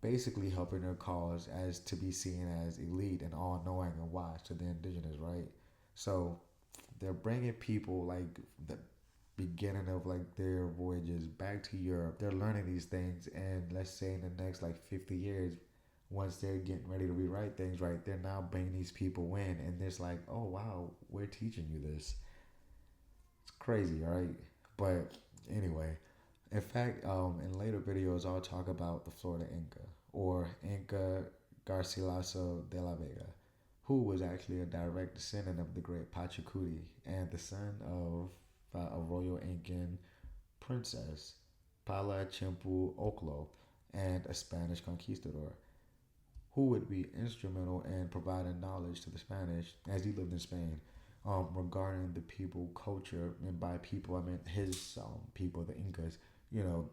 basically helping their cause as to be seen as elite and all knowing and wise to the indigenous, right? So they're bringing people like the beginning of like their voyages back to Europe. They're learning these things, and let's say in the next like 50 years, once they're getting ready to rewrite things, right, they're now bringing these people in, and it's like, oh wow, we're teaching you this. It's crazy, right? But anyway, in fact, in later videos, I'll talk about the Florida Inca or Inca Garcilaso de la Vega, who was actually a direct descendant of the great Pachacuti and the son of a royal Incan princess, Pala Chimpu Oclo, and a Spanish conquistador, who would be instrumental in providing knowledge to the Spanish as he lived in Spain regarding the people, culture, and by people I meant his people, the Incas, you know,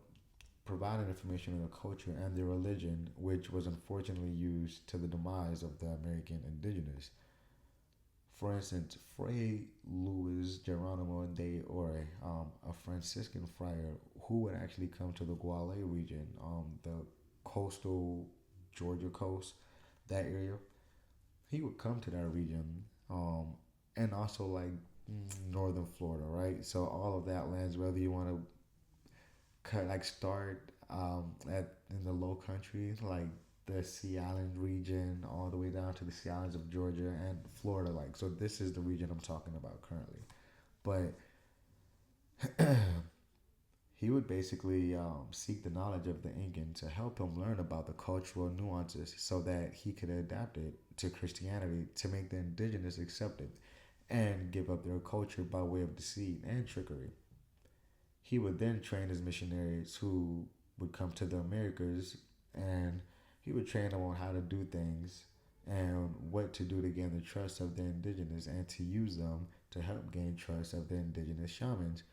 providing information on their culture and their religion, which was unfortunately used to the demise of the American indigenous. For instance, Fray Luis Geronimo de Ore, a Franciscan friar who would actually come to the Guale region, the coastal Georgia coast, that area, he would come to that region, and also like northern Florida, right? So all of that lands, whether you want to cut like start at in the low country, like the Sea Island region, all the way down to the Sea Islands of Georgia and Florida. Like, so this is the region I'm talking about currently. But he would basically seek the knowledge of the Incan to help him learn about the cultural nuances so that he could adapt it to Christianity to make the indigenous accept it and give up their culture by way of deceit and trickery. He would then train his missionaries who would come to the Americas, and he would train them on how to do things and what to do to gain the trust of the indigenous and to use them to help gain trust of the indigenous shamans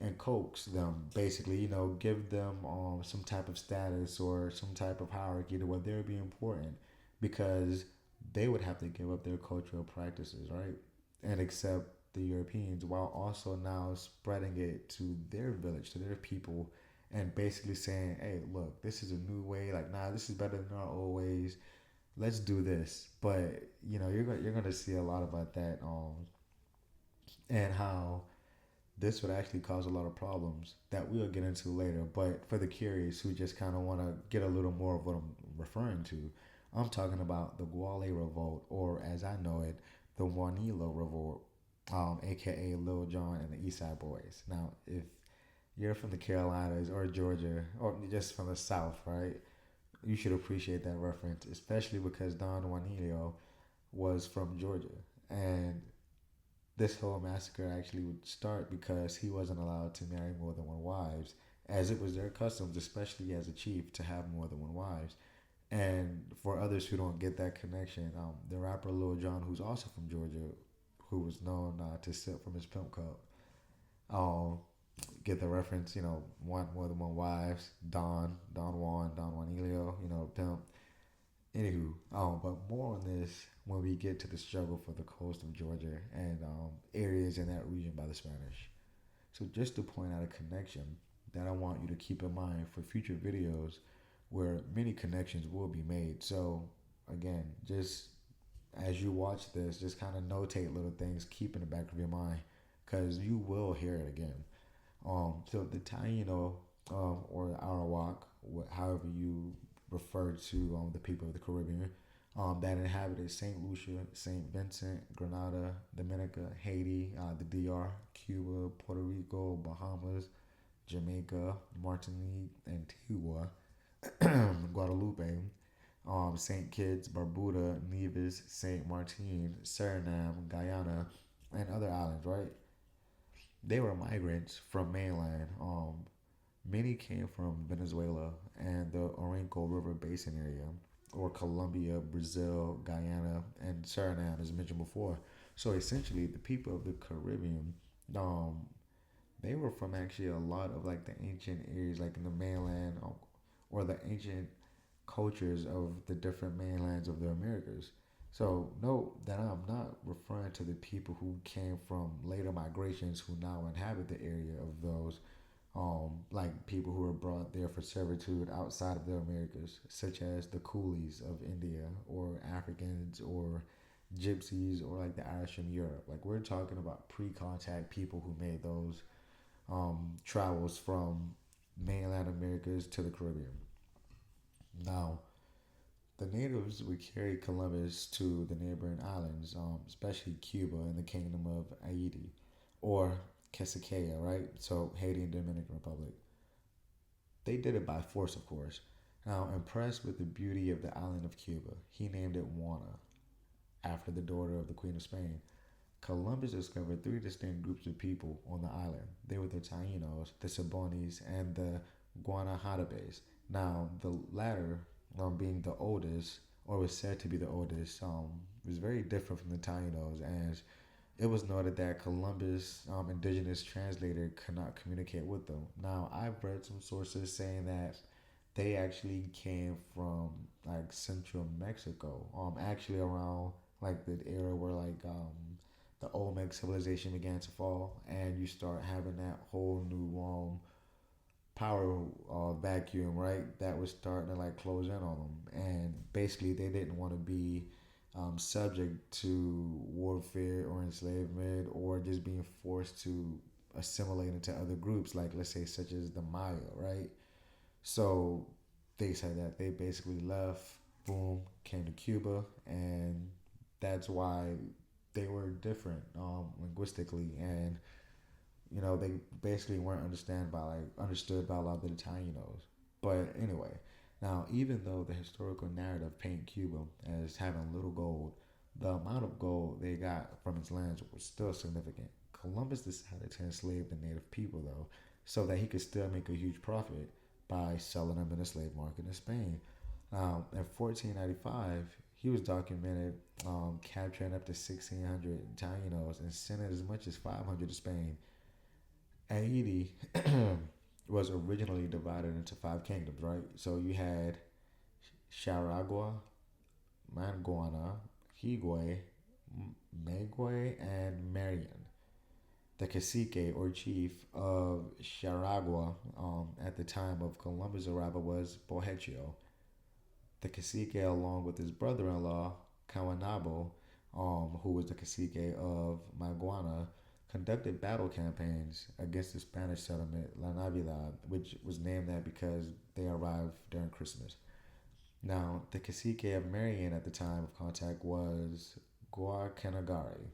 and coax them, basically, give them some type of status or some type of hierarchy to where they would be important because they would have to give up their cultural practices, right? And accept the Europeans while also now spreading it to their village, to their people, and basically saying, hey, look, this is a new way. Like, nah, this is better than our old ways. Let's do this. But, you're going to see a lot about that and how this would actually cause a lot of problems that we'll get into later. But for the curious who just kind of want to get a little more of what I'm referring to, I'm talking about the Guale Revolt, or as I know it, the Juanilo Revolt, aka Lil Jon and the East Side Boys. Now, if you're from the Carolinas or Georgia or just from the South, right, you should appreciate that reference, especially because Don Juanillo was from Georgia. And this whole massacre actually would start because he wasn't allowed to marry more than one wives, as it was their customs, especially as a chief, to have more than one wives. And for others who don't get that connection, the rapper Lil Jon, who's also from Georgia, who was known to sip from his pimp cup, um, get the reference, want more than one wives, Don Juan Elio, pimp. Anywho, but more on this when we get to the struggle for the coast of Georgia and areas in that region by the Spanish. So just to point out a connection that I want you to keep in mind for future videos where many connections will be made. So again, just as you watch this, just kind of notate little things, keep in the back of your mind, because you will hear it again. So the Taino or Arawak, however you refer to the people of the Caribbean that inhabited St. Lucia, St. Vincent, Grenada, Dominica, Haiti, the DR, Cuba, Puerto Rico, Bahamas, Jamaica, Martinique, Antigua, Guadalupe, St. Kitts, Barbuda, Nevis, St. Martin, Suriname, Guyana, and other islands, right? They were migrants from mainland. Many came from Venezuela and the Orinoco River Basin area, or Colombia, Brazil, Guyana, and Suriname, as mentioned before. So essentially, the people of the Caribbean Um, they were from actually a lot of like the ancient areas, like in the mainland, or the ancient cultures of the different mainlands of the Americas. So note that I'm not referring to the people who came from later migrations who now inhabit the area of those, like people who were brought there for servitude outside of the Americas, such as the coolies of India, or Africans, or gypsies, or like the Irish from Europe. Like we're talking about pre-contact people who made those travels from mainland Americas to the Caribbean. Now, the natives would carry Columbus to the neighboring islands, especially Cuba and the Kingdom of Haiti, or Kesikea, right? So Haiti and Dominican Republic. They did it by force, of course. Now, impressed with the beauty of the island of Cuba, he named it Juana, after the daughter of the Queen of Spain. Columbus discovered three distinct groups of people on the island. They were the Taínos, the Sabonis, and the Guanahatobes. Now, the latter, being the oldest, or was said to be the oldest, was very different from the Taínos, as it was noted that Columbus' indigenous translator could not communicate with them. Now, I've read some sources saying that they actually came from like central Mexico, actually around like the era where like the Olmec civilization began to fall, and you start having that whole new power vacuum, right? That was starting to like close in on them, and basically they didn't want to be subject to warfare or enslavement or just being forced to assimilate into other groups, like let's say such as the Maya, right? So they said that they basically left, boom, came to Cuba, and that's why they were different linguistically, and they basically weren't understood by a lot of the Taínos. But anyway, now even though the historical narrative paint Cuba as having little gold, the amount of gold they got from its lands was still significant. Columbus decided to enslave the native people though, so that he could still make a huge profit by selling them in the slave market in Spain. In 1495, he was documented capturing up to 1,600 Taínos and sending as much as 500 to Spain. Haiti was originally divided into five kingdoms, right? So you had Charagua, Manguana, Higüey, Maguey, and Marian. The cacique or chief of Charagua at the time of Columbus' arrival was Bohecho. The cacique, along with his brother-in-law Cawanabo, who was the cacique of Maguana, conducted battle campaigns against the Spanish settlement La Navidad, which was named that because they arrived during Christmas. Now, the cacique of Marion at the time of contact was Guacanagari.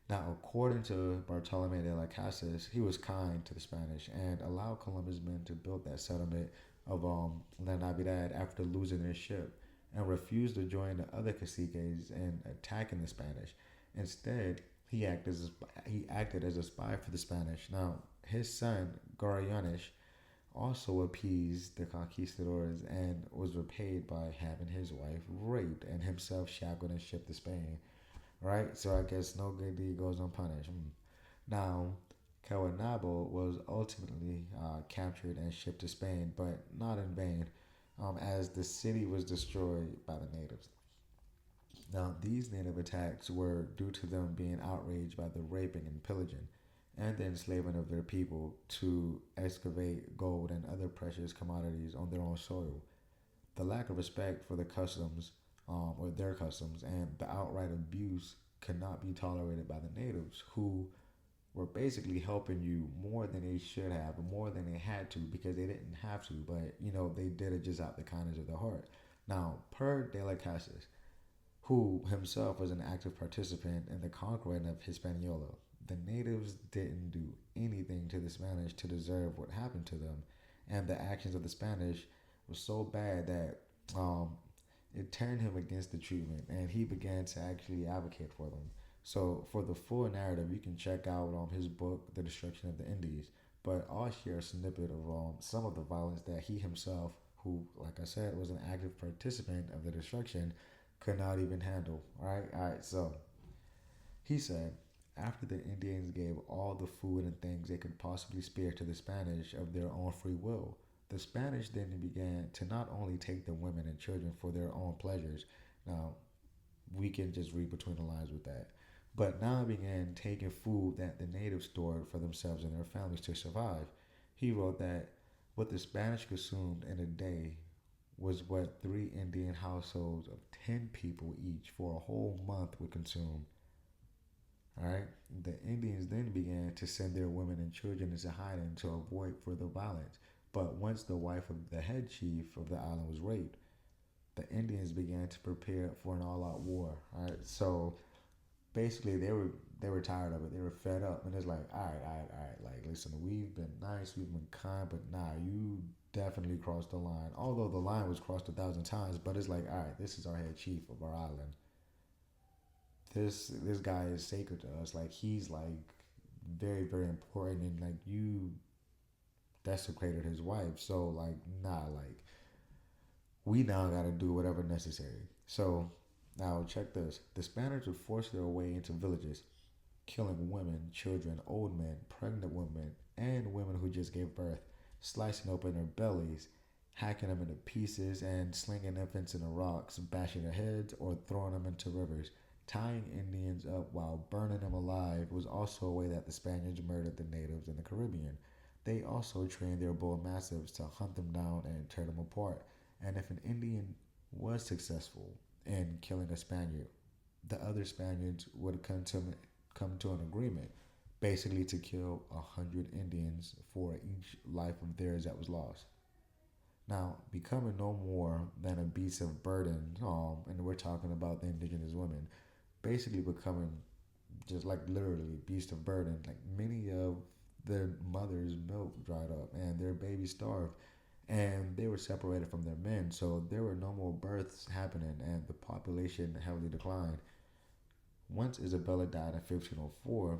Now, according to Bartolome de las Casas, he was kind to the Spanish and allowed Columbus' men to build that settlement of La Navidad after losing their ship, and refused to join the other caciques in attacking the Spanish. Instead, he acted as a spy for the Spanish. Now, his son Garayanes also appeased the conquistadors and was repaid by having his wife raped and himself shackled and shipped to Spain. Right? So I guess no good deed goes unpunished. Now, Cawanabo was ultimately captured and shipped to Spain, but not in vain, as the city was destroyed by the natives. Now, these native attacks were due to them being outraged by the raping and pillaging and the enslavement of their people to excavate gold and other precious commodities on their own soil. The lack of respect for the customs, or their customs, and the outright abuse could not be tolerated by the natives, who were basically helping you more than they should have, more than they had to, because they didn't have to, but they did it just out the kindness of their heart. Now, per De La Casas, who himself was an active participant in the conquering of Hispaniola, the natives didn't do anything to the Spanish to deserve what happened to them, and the actions of the Spanish were so bad that it turned him against the treatment, and he began to actually advocate for them. So, for the full narrative, you can check out his book, The Destruction of the Indies. But I'll share a snippet of some of the violence that he himself, who, like I said, was an active participant of the destruction, could not even handle. All right. So he said, After the Indians gave all the food and things they could possibly spare to the Spanish of their own free will, the Spanish then began to not only take the women and children for their own pleasures. Now, we can just read between the lines with that. But now began taking food that the natives stored for themselves and their families to survive. He wrote that what the Spanish consumed in a day was what three Indian households of 10 people each for a whole month would consume. All right. The Indians then began to send their women and children into hiding to avoid further violence. But once the wife of the head chief of the island was raped, the Indians began to prepare for an all-out war. All right. So basically, they were tired of it. They were fed up, and it's like, all right, all right, all right. Like, listen, we've been nice, we've been kind, but nah, you definitely crossed the line. Although the line was crossed 1,000 times, but it's like, all right, this is our head chief of our island. This guy is sacred to us. Like, he's like very very important, and like you desecrated his wife. So like, nah, like we now got to do whatever necessary. So now check this: the Spaniards would force their way into villages, killing women, children, old men, pregnant women, and women who just gave birth, slicing open their bellies, hacking them into pieces, and slinging infants into rocks, bashing their heads, or throwing them into rivers. Tying Indians up while burning them alive was also a way that the Spaniards murdered the natives in the Caribbean. They also trained their bull mastiffs to hunt them down and tear them apart. And if an Indian was successful in killing a Spaniard, the other Spaniards would come to an agreement, basically to kill 100 Indians for each life of theirs that was lost. Now, becoming no more than a beast of burden, and we're talking about the indigenous women, basically becoming just like literally beast of burden. Like many of their mothers' milk dried up and their babies starved, and they were separated from their men, so there were no more births happening, and the population heavily declined. Once Isabella died in 1504,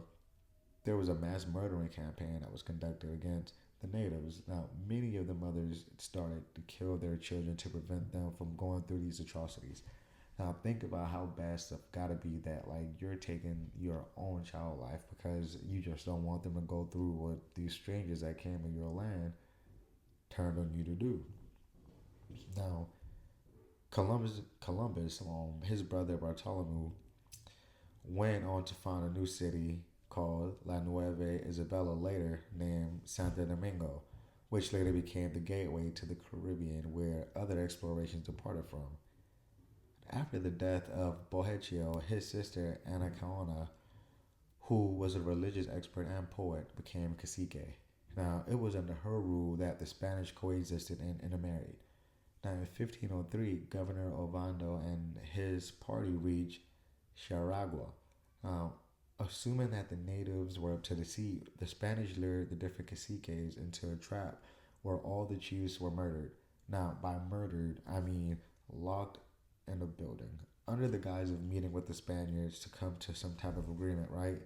there was a mass murdering campaign that was conducted against the natives. Now, many of the mothers started to kill their children to prevent them from going through these atrocities. Now, think about how bad stuff gotta be that, like, you're taking your own child life because you just don't want them to go through what these strangers that came to your land turned on you to do. Now, Columbus, his brother Bartholomew, went on to found a new city called La Nueva Isabella, later named Santo Domingo, which later became the gateway to the Caribbean where other explorations departed from. After the death of Bohecho, his sister Anacaona, who was a religious expert and poet, became cacique. Now, it was under her rule that the Spanish coexisted and intermarried. Now, in 1503, Governor Ovando and his party reached Charagua. Now, assuming that the natives were up to deceit, the Spanish lured the different caciques into a trap where all the chiefs were murdered. Now, by murdered, I mean locked in a building under the guise of meeting with the Spaniards to come to some type of agreement, right?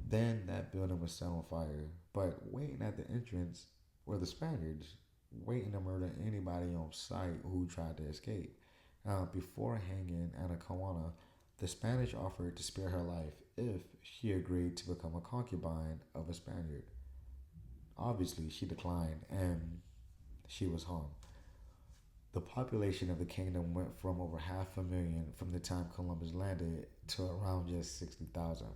Then that building was set on fire. But waiting at the entrance were the Spaniards, waiting to murder anybody on sight who tried to escape. Now, before hanging Anacaona, the Spanish offered to spare her life if she agreed to become a concubine of a Spaniard. Obviously, she declined and she was hung. The population of the kingdom went from over half a million from the time Columbus landed to around just 60,000.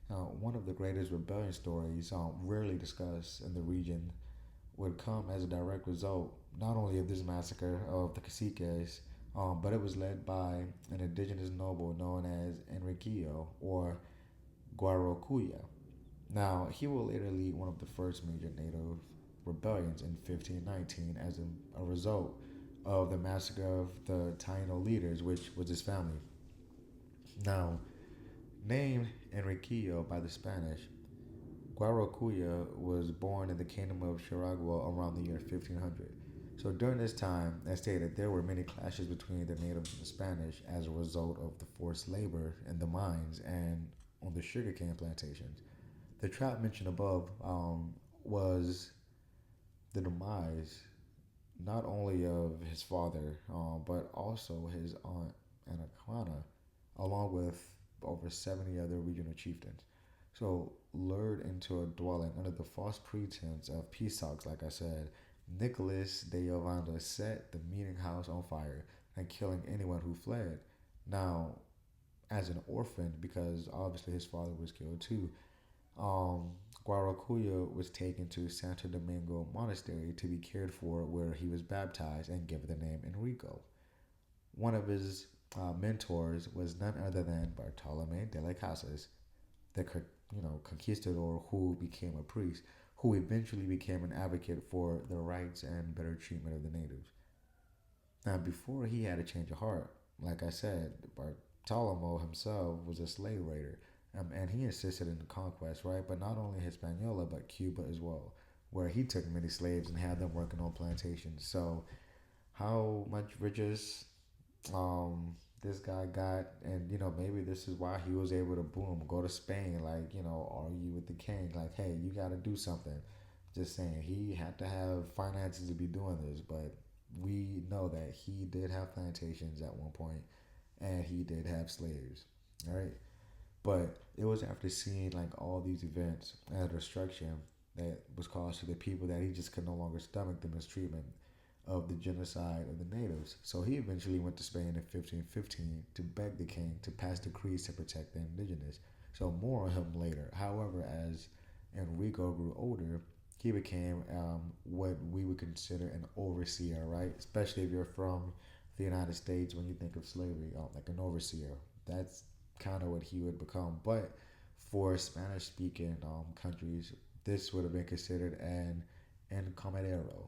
Now, one of the greatest rebellion stories, rarely discussed in the region, would come as a direct result not only of this massacre of the caciques, but it was led by an indigenous noble known as Enriquillo or Guarocuya. Now, he will later lead one of the first major native rebellions in 1519 as a result of the massacre of the Taino leaders, which was his family. Now, named Enriquillo by the Spanish, Guarocuya was born in the kingdom of Charagua around the year 1500. So during this time, as stated, there were many clashes between the natives and the Spanish as a result of the forced labor in the mines and on the sugarcane plantations. The trap mentioned above was the demise not only of his father, but also his aunt Anaquana, along with over 70 other regional chieftains. So, lured into a dwelling under the false pretense of peace talks, like I said, Nicholas de Ovanda set the meeting house on fire and killing anyone who fled. Now, as an orphan, because obviously his father was killed too, um, Guaracuya was taken to Santo Domingo Monastery to be cared for, where he was baptized and given the name Enrico. One of his mentors was none other than Bartolome de las Casas, the conquistador who became a priest, who eventually became an advocate for the rights and better treatment of the natives. Now, before he had a change of heart, like I said, Bartolome himself was a slave raider, and he insisted in the conquest, right? But not only Hispaniola, but Cuba as well, where he took many slaves and had them working on plantations. So, how much riches this guy got, and maybe this is why he was able to boom go to Spain, like argue with the king, like, hey, you got to do something. Just saying, he had to have finances to be doing this, but we know that he did have plantations at one point, and he did have slaves, all right. But it was after seeing like all these events and the destruction that was caused to the people that he just could no longer stomach the mistreatment of the genocide of the natives. So he eventually went to Spain in 1515 to beg the king to pass decrees to protect the indigenous. So more on him later. However, as Enrico grew older, he became what we would consider an overseer, right? Especially if you're from the United States, when you think of slavery, like an overseer. That's kind of what he would become. But for Spanish speaking countries, this would have been considered an encomendero,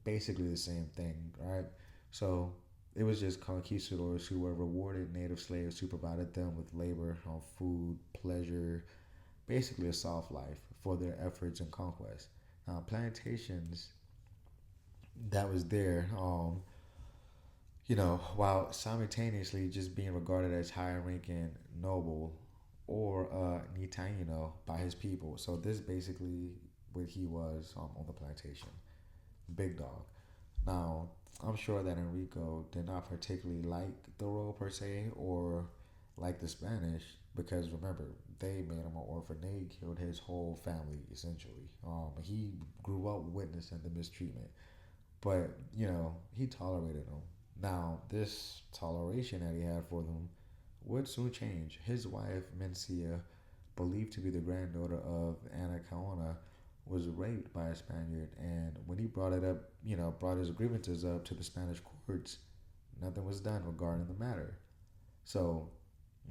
basically the same thing, right? So it was just conquistadors who were rewarded native slaves who provided them with labor, food, pleasure, basically a soft life for their efforts in conquest. Now, plantations that was there, while simultaneously just being regarded as high ranking noble or Nitaino by his people. So this basically what he was on the plantation, big dog. Now, I'm sure that Enrico did not particularly like the role per se or like the Spanish, because remember, they made him an orphan. They killed his whole family essentially. He grew up witnessing the mistreatment, but he tolerated them. Now, this toleration that he had for them would soon change. His wife, Mencia, believed to be the granddaughter of Anna Caona, was raped by a Spaniard, and when he brought it up, brought his grievances up to the Spanish courts, nothing was done regarding the matter. So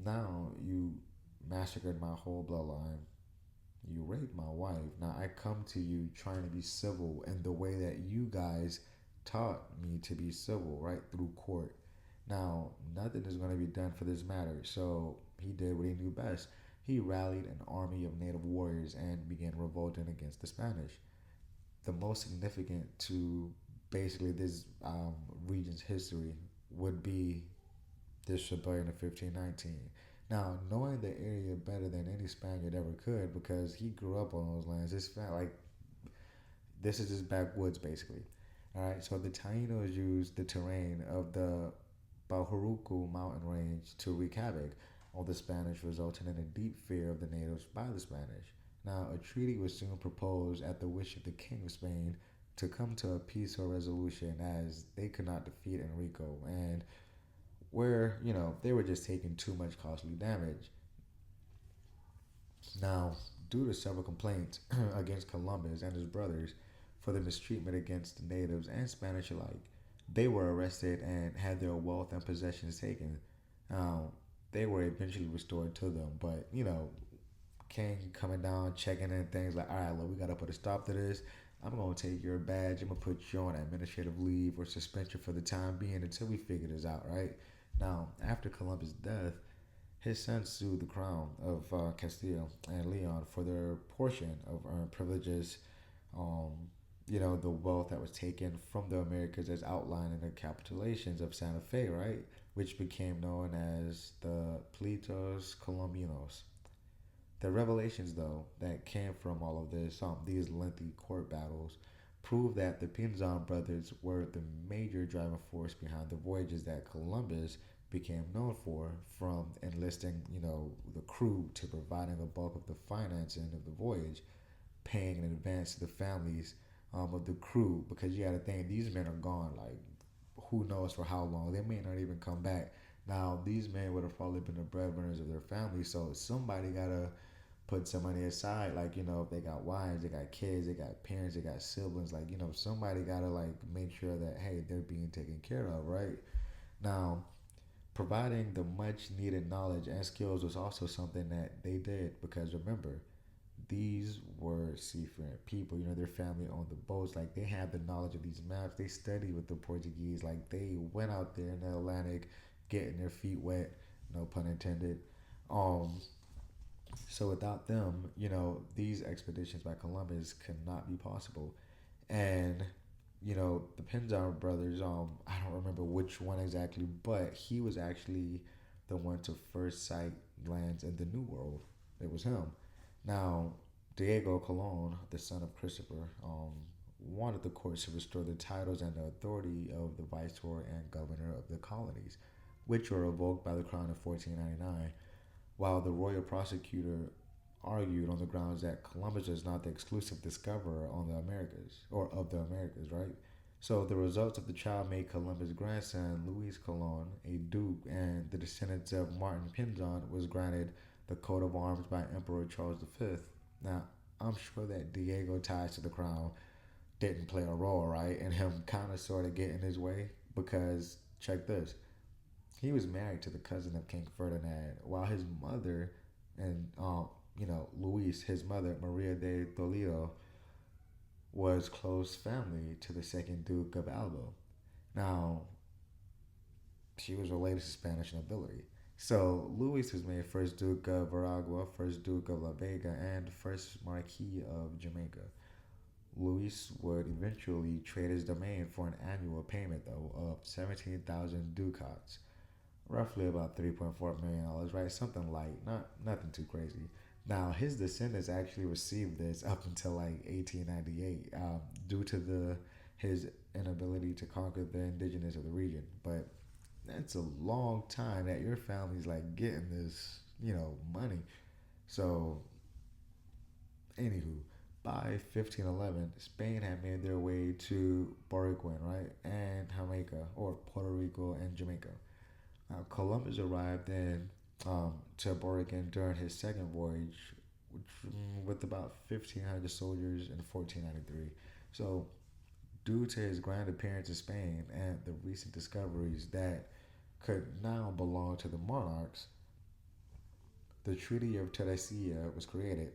now you massacred my whole bloodline. You raped my wife. Now I come to you trying to be civil in the way that you guys taught me to be civil, right? Through court. Now, nothing is going to be done for this matter. So he did what he knew best. He rallied an army of native warriors and began revolting against the Spanish. The most significant to basically this region's history would be this rebellion of 1519. Now, knowing the area better than any Spaniard ever could, because he grew up on those lands, this is his backwoods basically. All right, so the Taínos used the terrain of the Bajuruco mountain range to wreak havoc on the Spanish, resulting in a deep fear of the natives by the Spanish. Now, a treaty was soon proposed at the wish of the King of Spain to come to a peaceful resolution, as they could not defeat Enrico, and where, they were just taking too much costly damage. Now, due to several complaints against Columbus and his brothers for the mistreatment against the natives and Spanish alike, they were arrested and had their wealth and possessions taken. Now, they were eventually restored to them, but King coming down, checking in things like, all right, look, we got to put a stop to this. I'm going to take your badge. I'm going to put you on administrative leave or suspension for the time being until we figure this out, right? Now, after Columbus' death, his sons sued the crown of Castile and Leon for their portion of earned privileges, um, the wealth that was taken from the Americas as outlined in the capitulations of Santa Fe, right? Which became known as the Pleitos Colombinos. The revelations, though, that came from all of this, these lengthy court battles, prove that the Pinzon brothers were the major driving force behind the voyages that Columbus became known for, from enlisting, the crew to providing the bulk of the financing of the voyage, paying in advance to the families of the crew, because you got to think these men are gone, like who knows for how long. They may not even come back. Now, these men would have probably been the breadwinners of their family, so somebody got to put some money aside. Like, if they got wives, they got kids, they got parents, they got siblings, like, somebody got to, like, make sure that, hey, they're being taken care of, right? Now, providing the much needed knowledge and skills was also something that they did, because remember, these were seafaring people. Their family owned the boats. Like, they had the knowledge of these maps. They studied with the Portuguese. Like, they went out there in the Atlantic, getting their feet wet. No pun intended. Um, so without them, these expeditions by Columbus could not be possible. And the Pinzon brothers. I don't remember which one exactly, but he was actually the one to first sight lands in the New World. It was him. Now, Diego Colon, the son of Christopher, wanted the courts to restore the titles and the authority of the viceroy and governor of the colonies, which were revoked by the crown in 1499, while the royal prosecutor argued on the grounds that Columbus was not the exclusive discoverer on the Americas, or of the Americas, right? So the results of the trial made Columbus' grandson, Luis Colon, a duke, and the descendants of Martin Pinzon was granted the coat of arms by Emperor Charles V. Now, I'm sure that Diego ties to the crown didn't play a role, right? And him kind of sort of getting his way, because check this. He was married to the cousin of King Ferdinand, while his mother and Luis, his mother Maria de Toledo, was close family to the second Duke of Alba. Now, she was related to Spanish nobility. So Luis was made first Duke of Veragua, first Duke of La Vega, and first Marquis of Jamaica. Luis would eventually trade his domain for an annual payment, though, of 17,000 ducats, roughly about $3.4 million, right? Something light, not nothing too crazy. Now, his descendants actually received this up until like 1898, due to the his inability to conquer the indigenous of the region. But that's a long time that your family's like getting this, money. So, anywho, by 1511, Spain had made their way to Boricuan, right, and Jamaica, or Puerto Rico and Jamaica. Columbus arrived in to Borican during his second voyage, which, with about 1,500 soldiers in 1493. So, due to his grand appearance in Spain and the recent discoveries that could now belong to the monarchs, the Treaty of Tordesillas was created.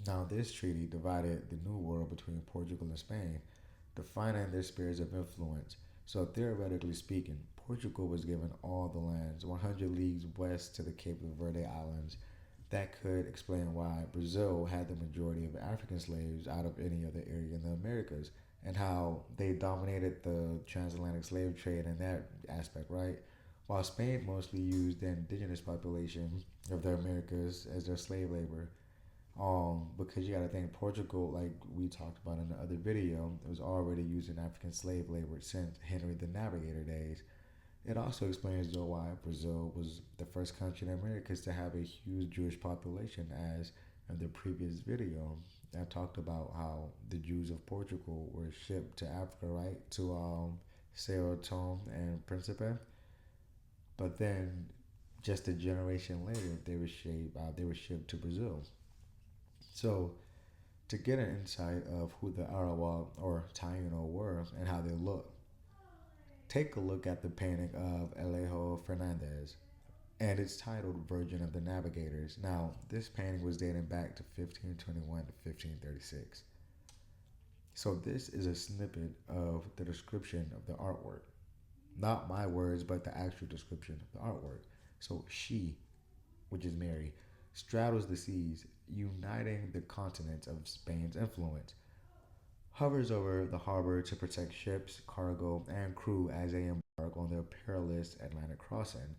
Now, this treaty divided the New World between Portugal and Spain, defining their spheres of influence. So, theoretically speaking, Portugal was given all the lands 100 leagues west to the Cape of Verde Islands. That could explain why Brazil had the majority of African slaves out of any other area in the Americas, and how they dominated the transatlantic slave trade in that aspect, right? While Spain mostly used the indigenous population of the Americas as their slave labor, because you got to think Portugal, like we talked about in the other video, was already using African slave labor since Henry the Navigator days. It also explains though why Brazil was the first country in the Americas to have a huge Jewish population, as in the previous video I talked about how the Jews of Portugal were shipped to Africa, right, to Sao Tome and Principe, but then just a generation later they were shipped to Brazil. So to get an insight of who the Arawak or Taino were and how they look, take a look at the painting of Alejo Fernandez, and it's titled Virgin of the Navigators. Now, this painting was dating back to 1521 to 1536. So, this is a snippet of the description of the artwork. Not my words, but the actual description of the artwork. So, she, which is Mary, straddles the seas, uniting the continents of Spain's influence, hovers over the harbor to protect ships, cargo, and crew as they embark on their perilous Atlantic crossing.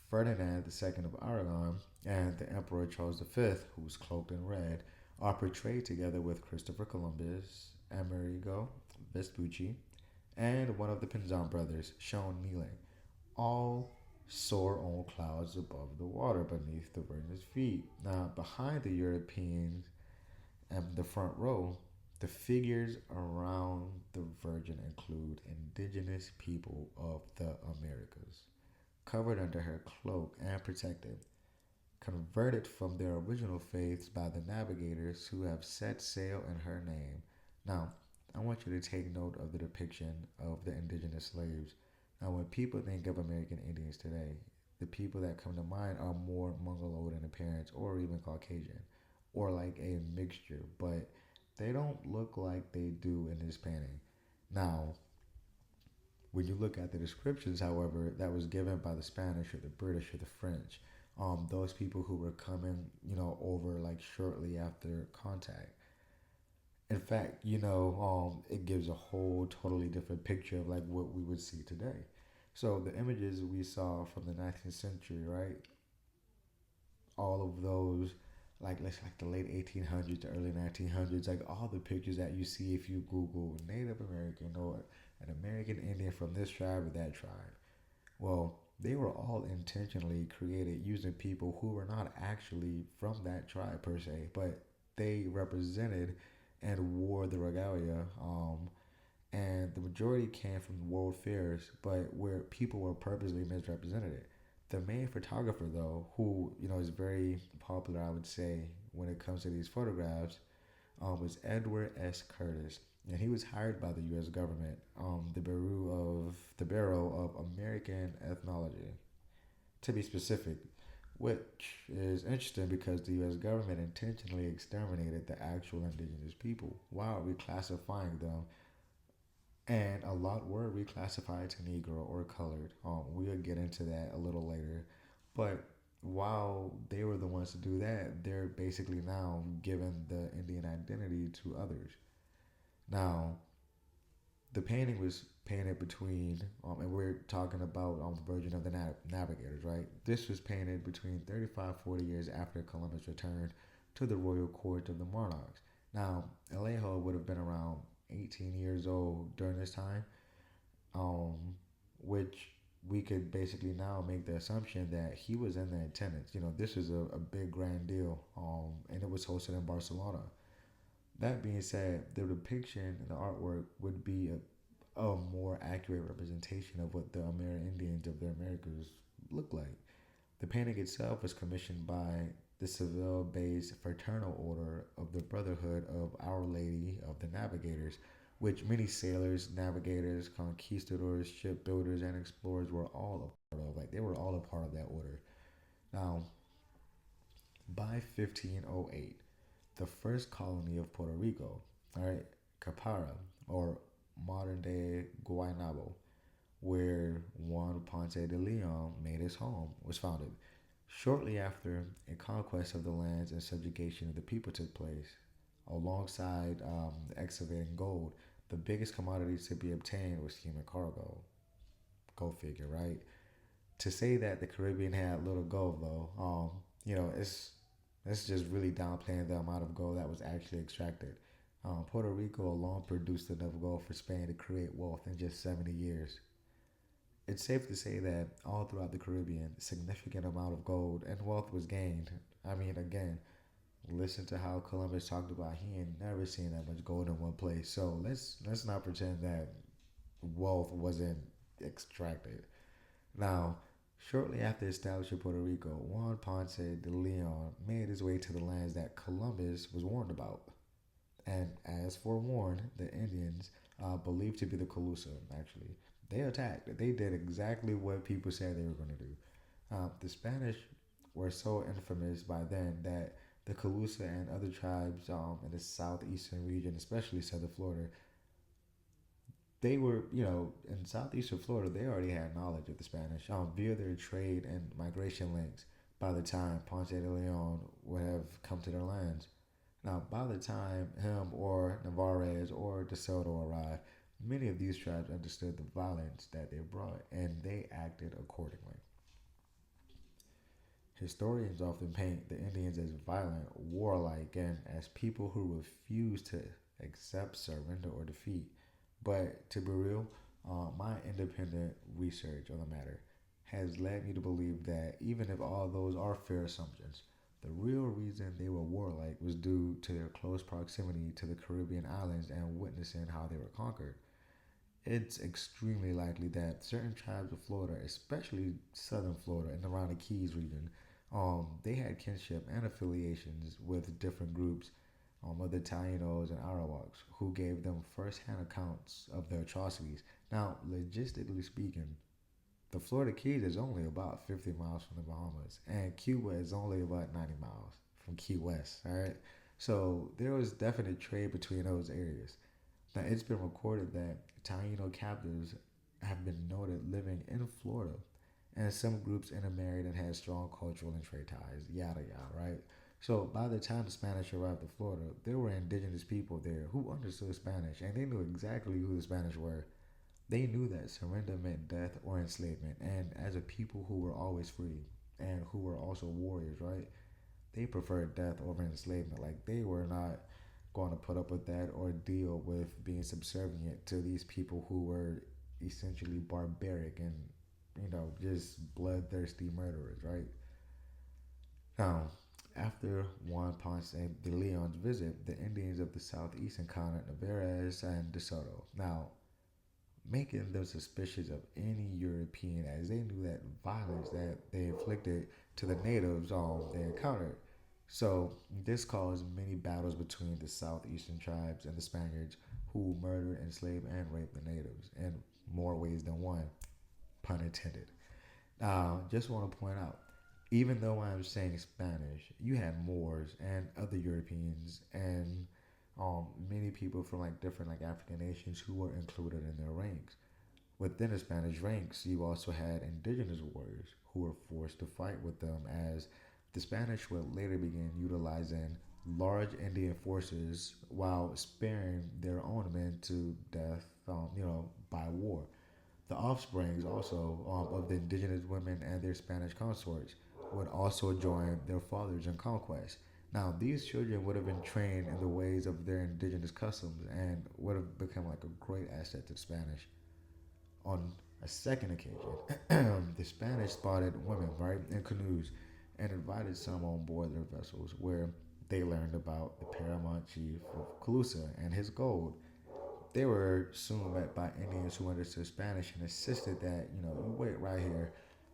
Ferdinand II of Aragon and the Emperor Charles V, who was cloaked in red, are portrayed together with Christopher Columbus, Amerigo Vespucci, and one of the Pinzon brothers, shown kneeling. all soar on clouds above the water beneath the Virgin's feet. Now, behind the Europeans and the front row, the figures around the Virgin include indigenous people of the Americas, covered under her cloak and protected, converted from their original faiths by the navigators who have set sail in her name. Now, I want you to take note of the depiction of the indigenous slaves. Now, when people think of American Indians today, the people that come to mind are more Mongoloid in appearance or even Caucasian or like a mixture, but they don't look like they do in this painting. Now, when you look at the descriptions, however, that was given by the Spanish or the British or the French, those people who were coming, over like shortly after contact. In fact, it gives a whole totally different picture of like what we would see today. So the images we saw from the 19th century, right? All of those, like let's like the late 1800s to early 1900s, like all the pictures that you see if you Google Native American or an American Indian from this tribe or that tribe. Well, they were all intentionally created using people who were not actually from that tribe per se, but they represented and wore the regalia. And the majority came from world fairs, but where people were purposely misrepresented. The main photographer, though, who is very popular, I would say, when it comes to these photographs, was Edward S. Curtis, and he was hired by the U.S. government, the Bureau of American Ethnology, to be specific, which is interesting because the U.S. government intentionally exterminated the actual indigenous people while reclassifying them, and a lot were reclassified to Negro or colored. We'll get into that a little later, but while they were the ones to do that, they're basically now giving the Indian identity to others. Now, the painting was painted between, and we're talking about the Virgin of the Navigators, right? This was painted between 35, 40 years after Columbus returned to the royal court of the monarchs. Now, Alejo would have been around 18 years old during this time, um, which we could basically now make the assumption that he was in the attendance. This was a big grand deal, and it was hosted in Barcelona. That being said, the depiction in the artwork would be a more accurate representation of what the Amerindians of the Americas look like. The painting itself was commissioned by the Seville based Fraternal Order of the Brotherhood of Our Lady of the Navigators, which many sailors, navigators, conquistadors, shipbuilders, and explorers were all a part of. Like, they were all a part of that order. Now, by 1508, the first colony of Puerto Rico, all right, Capara, or modern day Guaynabo, where Juan Ponce de Leon made his home, was founded. Shortly after, a conquest of the lands and subjugation of the people took place. Alongside excavating gold, the biggest commodities to be obtained was human cargo. Go figure, right? To say that the Caribbean had little gold, though, it's just really downplaying the amount of gold that was actually extracted. Puerto Rico alone produced enough gold for Spain to create wealth in just 70 years. It's safe to say that all throughout the Caribbean, a significant amount of gold and wealth was gained. I mean, again, listen to how Columbus talked about he ain't never seen that much gold in one place. So let's not pretend that wealth wasn't extracted. Now, shortly after establishing Puerto Rico, Juan Ponce de Leon made his way to the lands that Columbus was warned about. And as forewarned, the Indians, believed to be the Calusa, actually, they attacked. They did exactly what people said they were going to do. The Spanish were so infamous by then that the Calusa and other tribes in the southeastern region, especially southern Florida, they were, in southeastern Florida, they already had knowledge of the Spanish via their trade and migration links by the time Ponce de Leon would have come to their lands. Now, by the time him or Navarrez or De Soto arrived, many of these tribes understood the violence that they brought and they acted accordingly. Historians often paint the Indians as violent, warlike, and as people who refuse to accept surrender or defeat. But to be real, my independent research on the matter has led me to believe that even if all those are fair assumptions, the real reason they were warlike was due to their close proximity to the Caribbean islands and witnessing how they were conquered. It's extremely likely that certain tribes of Florida, especially southern Florida and around the Keys region, they had kinship and affiliations with different groups of the Tainos and Arawaks, who gave them first-hand accounts of the atrocities. Now, logistically speaking, the Florida Keys is only about 50 miles from the Bahamas, and Cuba is only about 90 miles from Key West. All right, so there was definite trade between those areas. Now, it's been recorded that Taino captives have been noted living in Florida, and some groups intermarried and had strong cultural and trade ties, yada yada, right? So by the time the Spanish arrived in Florida, there were indigenous people there who understood Spanish, and they knew exactly who the Spanish were. They knew that surrender meant death or enslavement, and as a people who were always free and who were also warriors, right? They preferred death over enslavement. Like they were not going to put up with that or deal with being subservient to these people who were essentially barbaric and just bloodthirsty murderers, right? Now, after Juan Ponce de Leon's visit, the Indians of the southeast encountered Navarrez and De Soto. Now, making them suspicious of any European, as they knew that violence that they inflicted to the natives they encountered. So this caused many battles between the southeastern tribes and the Spaniards, who murdered, enslaved, and raped the natives in more ways than one, pun intended. Now, just want to point out, even though I'm saying Spanish, you had Moors and other Europeans and many people from like different like African nations who were included in their ranks. Within the Spanish ranks, you also had indigenous warriors who were forced to fight with them as the Spanish would later begin utilizing large Indian forces while sparing their own men to death, by war. The offsprings also of the indigenous women and their Spanish consorts would also join their fathers in conquest. Now, these children would have been trained in the ways of their indigenous customs and would have become like a great asset to the Spanish. On a second occasion, the Spanish spotted women, right, in canoes and invited some on board their vessels where they learned about the paramount chief of Calusa and his gold. They were soon met by Indians who understood Spanish and insisted that, you wait right here.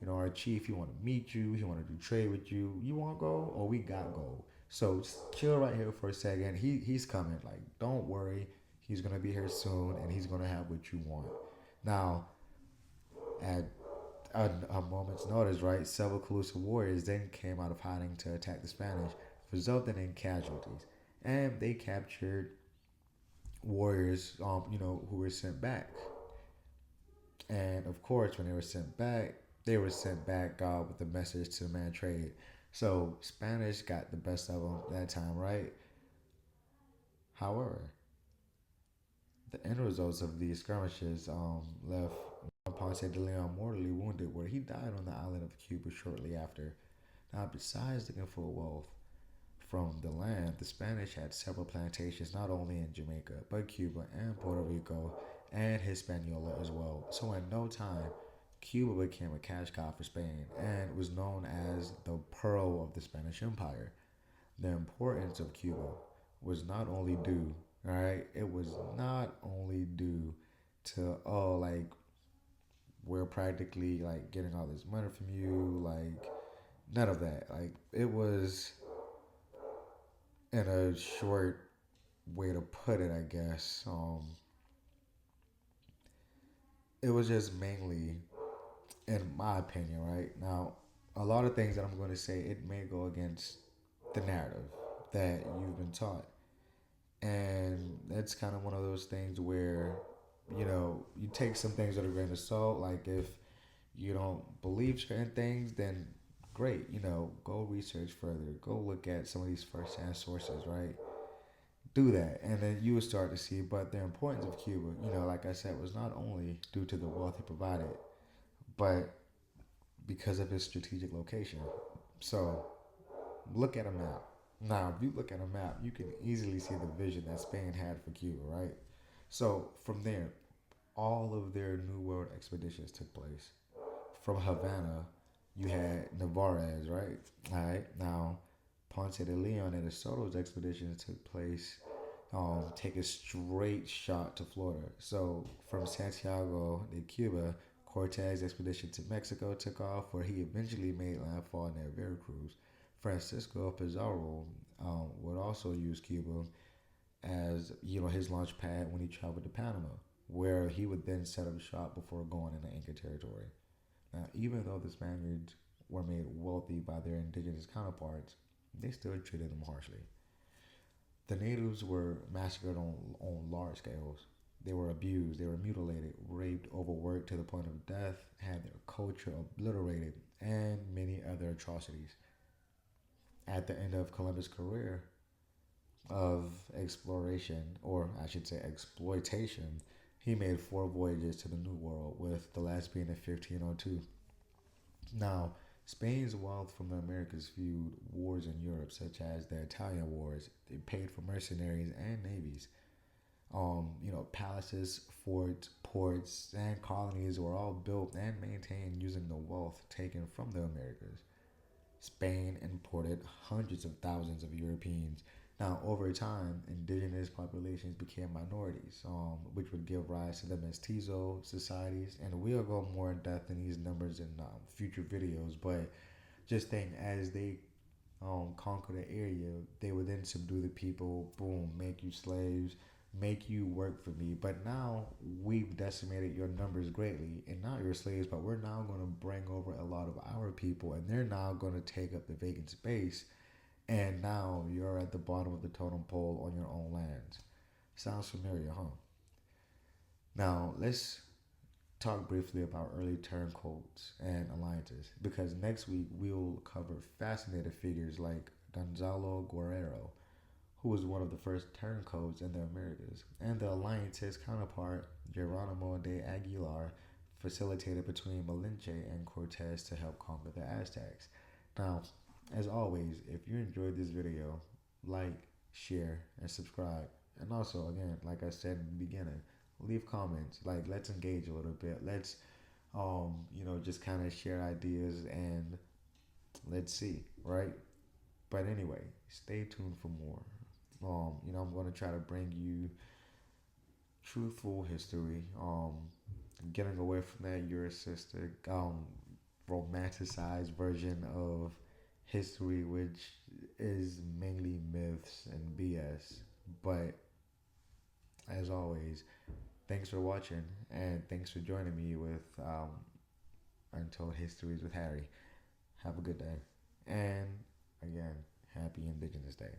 Our chief, he want to meet you. He want to do trade with you. You want gold? Oh, we got gold. So just chill right here for a second. He's coming. Like, don't worry. He's gonna be here soon, and he's gonna have what you want. Now, at a moment's notice, right, several Calusa warriors then came out of hiding to attack the Spanish, resulting in casualties. And they captured warriors, who were sent back. And of course, when they were sent back with a message to demand trade. So Spanish got the best of them that time, right? However, the end results of these skirmishes left Ponce de Leon mortally wounded, where he died on the island of Cuba shortly after. Now, besides looking for wealth from the land, the Spanish had several plantations not only in Jamaica, but Cuba and Puerto Rico and Hispaniola as well. So, in no time, Cuba became a cash cow for Spain and was known as the Pearl of the Spanish Empire. The importance of Cuba was not only due, all right, it was not only due to, oh, like, we're practically like getting all this money from you, like, none of that. Like, it was, in a short way to put it, I guess, it was just mainly, in my opinion, right? Now, a lot of things that I'm going to say, it may go against the narrative that you've been taught. And that's kind of one of those things where, you take some things with a grain of salt. Like, if you don't believe certain things, then great, go research further. Go look at some of these first-hand sources, right? Do that, and then you will start to see. But the importance of Cuba, like I said, was not only due to the wealth it provided, but because of its strategic location. So look at a map. Now, if you look at a map, you can easily see the vision that Spain had for Cuba, right? So from there, all of their New World expeditions took place. from Havana, you had Narvaez, right? All right. Now, Ponce de Leon and his Soto's expeditions took place, take a straight shot to Florida. So from Santiago de Cuba, Cortez's expedition to Mexico took off, where he eventually made landfall near Veracruz. Francisco Pizarro would also use Cuba as his launch pad when he traveled to Panama, where he would then set up shop before going into Inca territory. Now, even though the Spaniards were made wealthy by their indigenous counterparts, they still treated them harshly. The natives were massacred on large scales. They were abused, they were mutilated, raped, overworked to the point of death, had their culture obliterated, and many other atrocities. At the end of Columbus' career of exploration, or I should say exploitation, he made 4 voyages to the New World, with the last being in 1502. Now, Spain's wealth from the Americas fueled wars in Europe, such as the Italian Wars. They paid for mercenaries and navies. Palaces, forts, ports, and colonies were all built and maintained using the wealth taken from the Americas. Spain imported hundreds of thousands of Europeans. Now, over time, indigenous populations became minorities, which would give rise to the mestizo societies. And we'll go more in depth in these numbers in future videos. But just think, as they conquer the area, they would then subdue the people. Boom, make you slaves, make you work for me. But now we've decimated your numbers greatly, and now you're slaves. But we're now going to bring over a lot of our people, and they're now going to take up the vacant space. And now you're at the bottom of the totem pole on your own lands. Sounds familiar, huh? Now let's talk briefly about early turncoats and alliances, because next week we'll cover fascinating figures like Gonzalo Guerrero, who was one of the first turncoats in the Americas, and the alliance's counterpart, Geronimo de Aguilar, facilitated between Malinche and Cortez to help conquer the Aztecs. Now, as always, if you enjoyed this video, like, share, and subscribe. And also, again, like I said in the beginning, leave comments. Like, let's engage a little bit. Let's, just kind of share ideas, and let's see, right? But anyway, stay tuned for more. I'm going to try to bring you truthful history. Getting away from that Eurocystic, romanticized version of history, which is mainly myths and BS. But as always, thanks for watching, and thanks for joining me with Untold Histories with Harry. Have a good day, and again, happy Indigenous Day.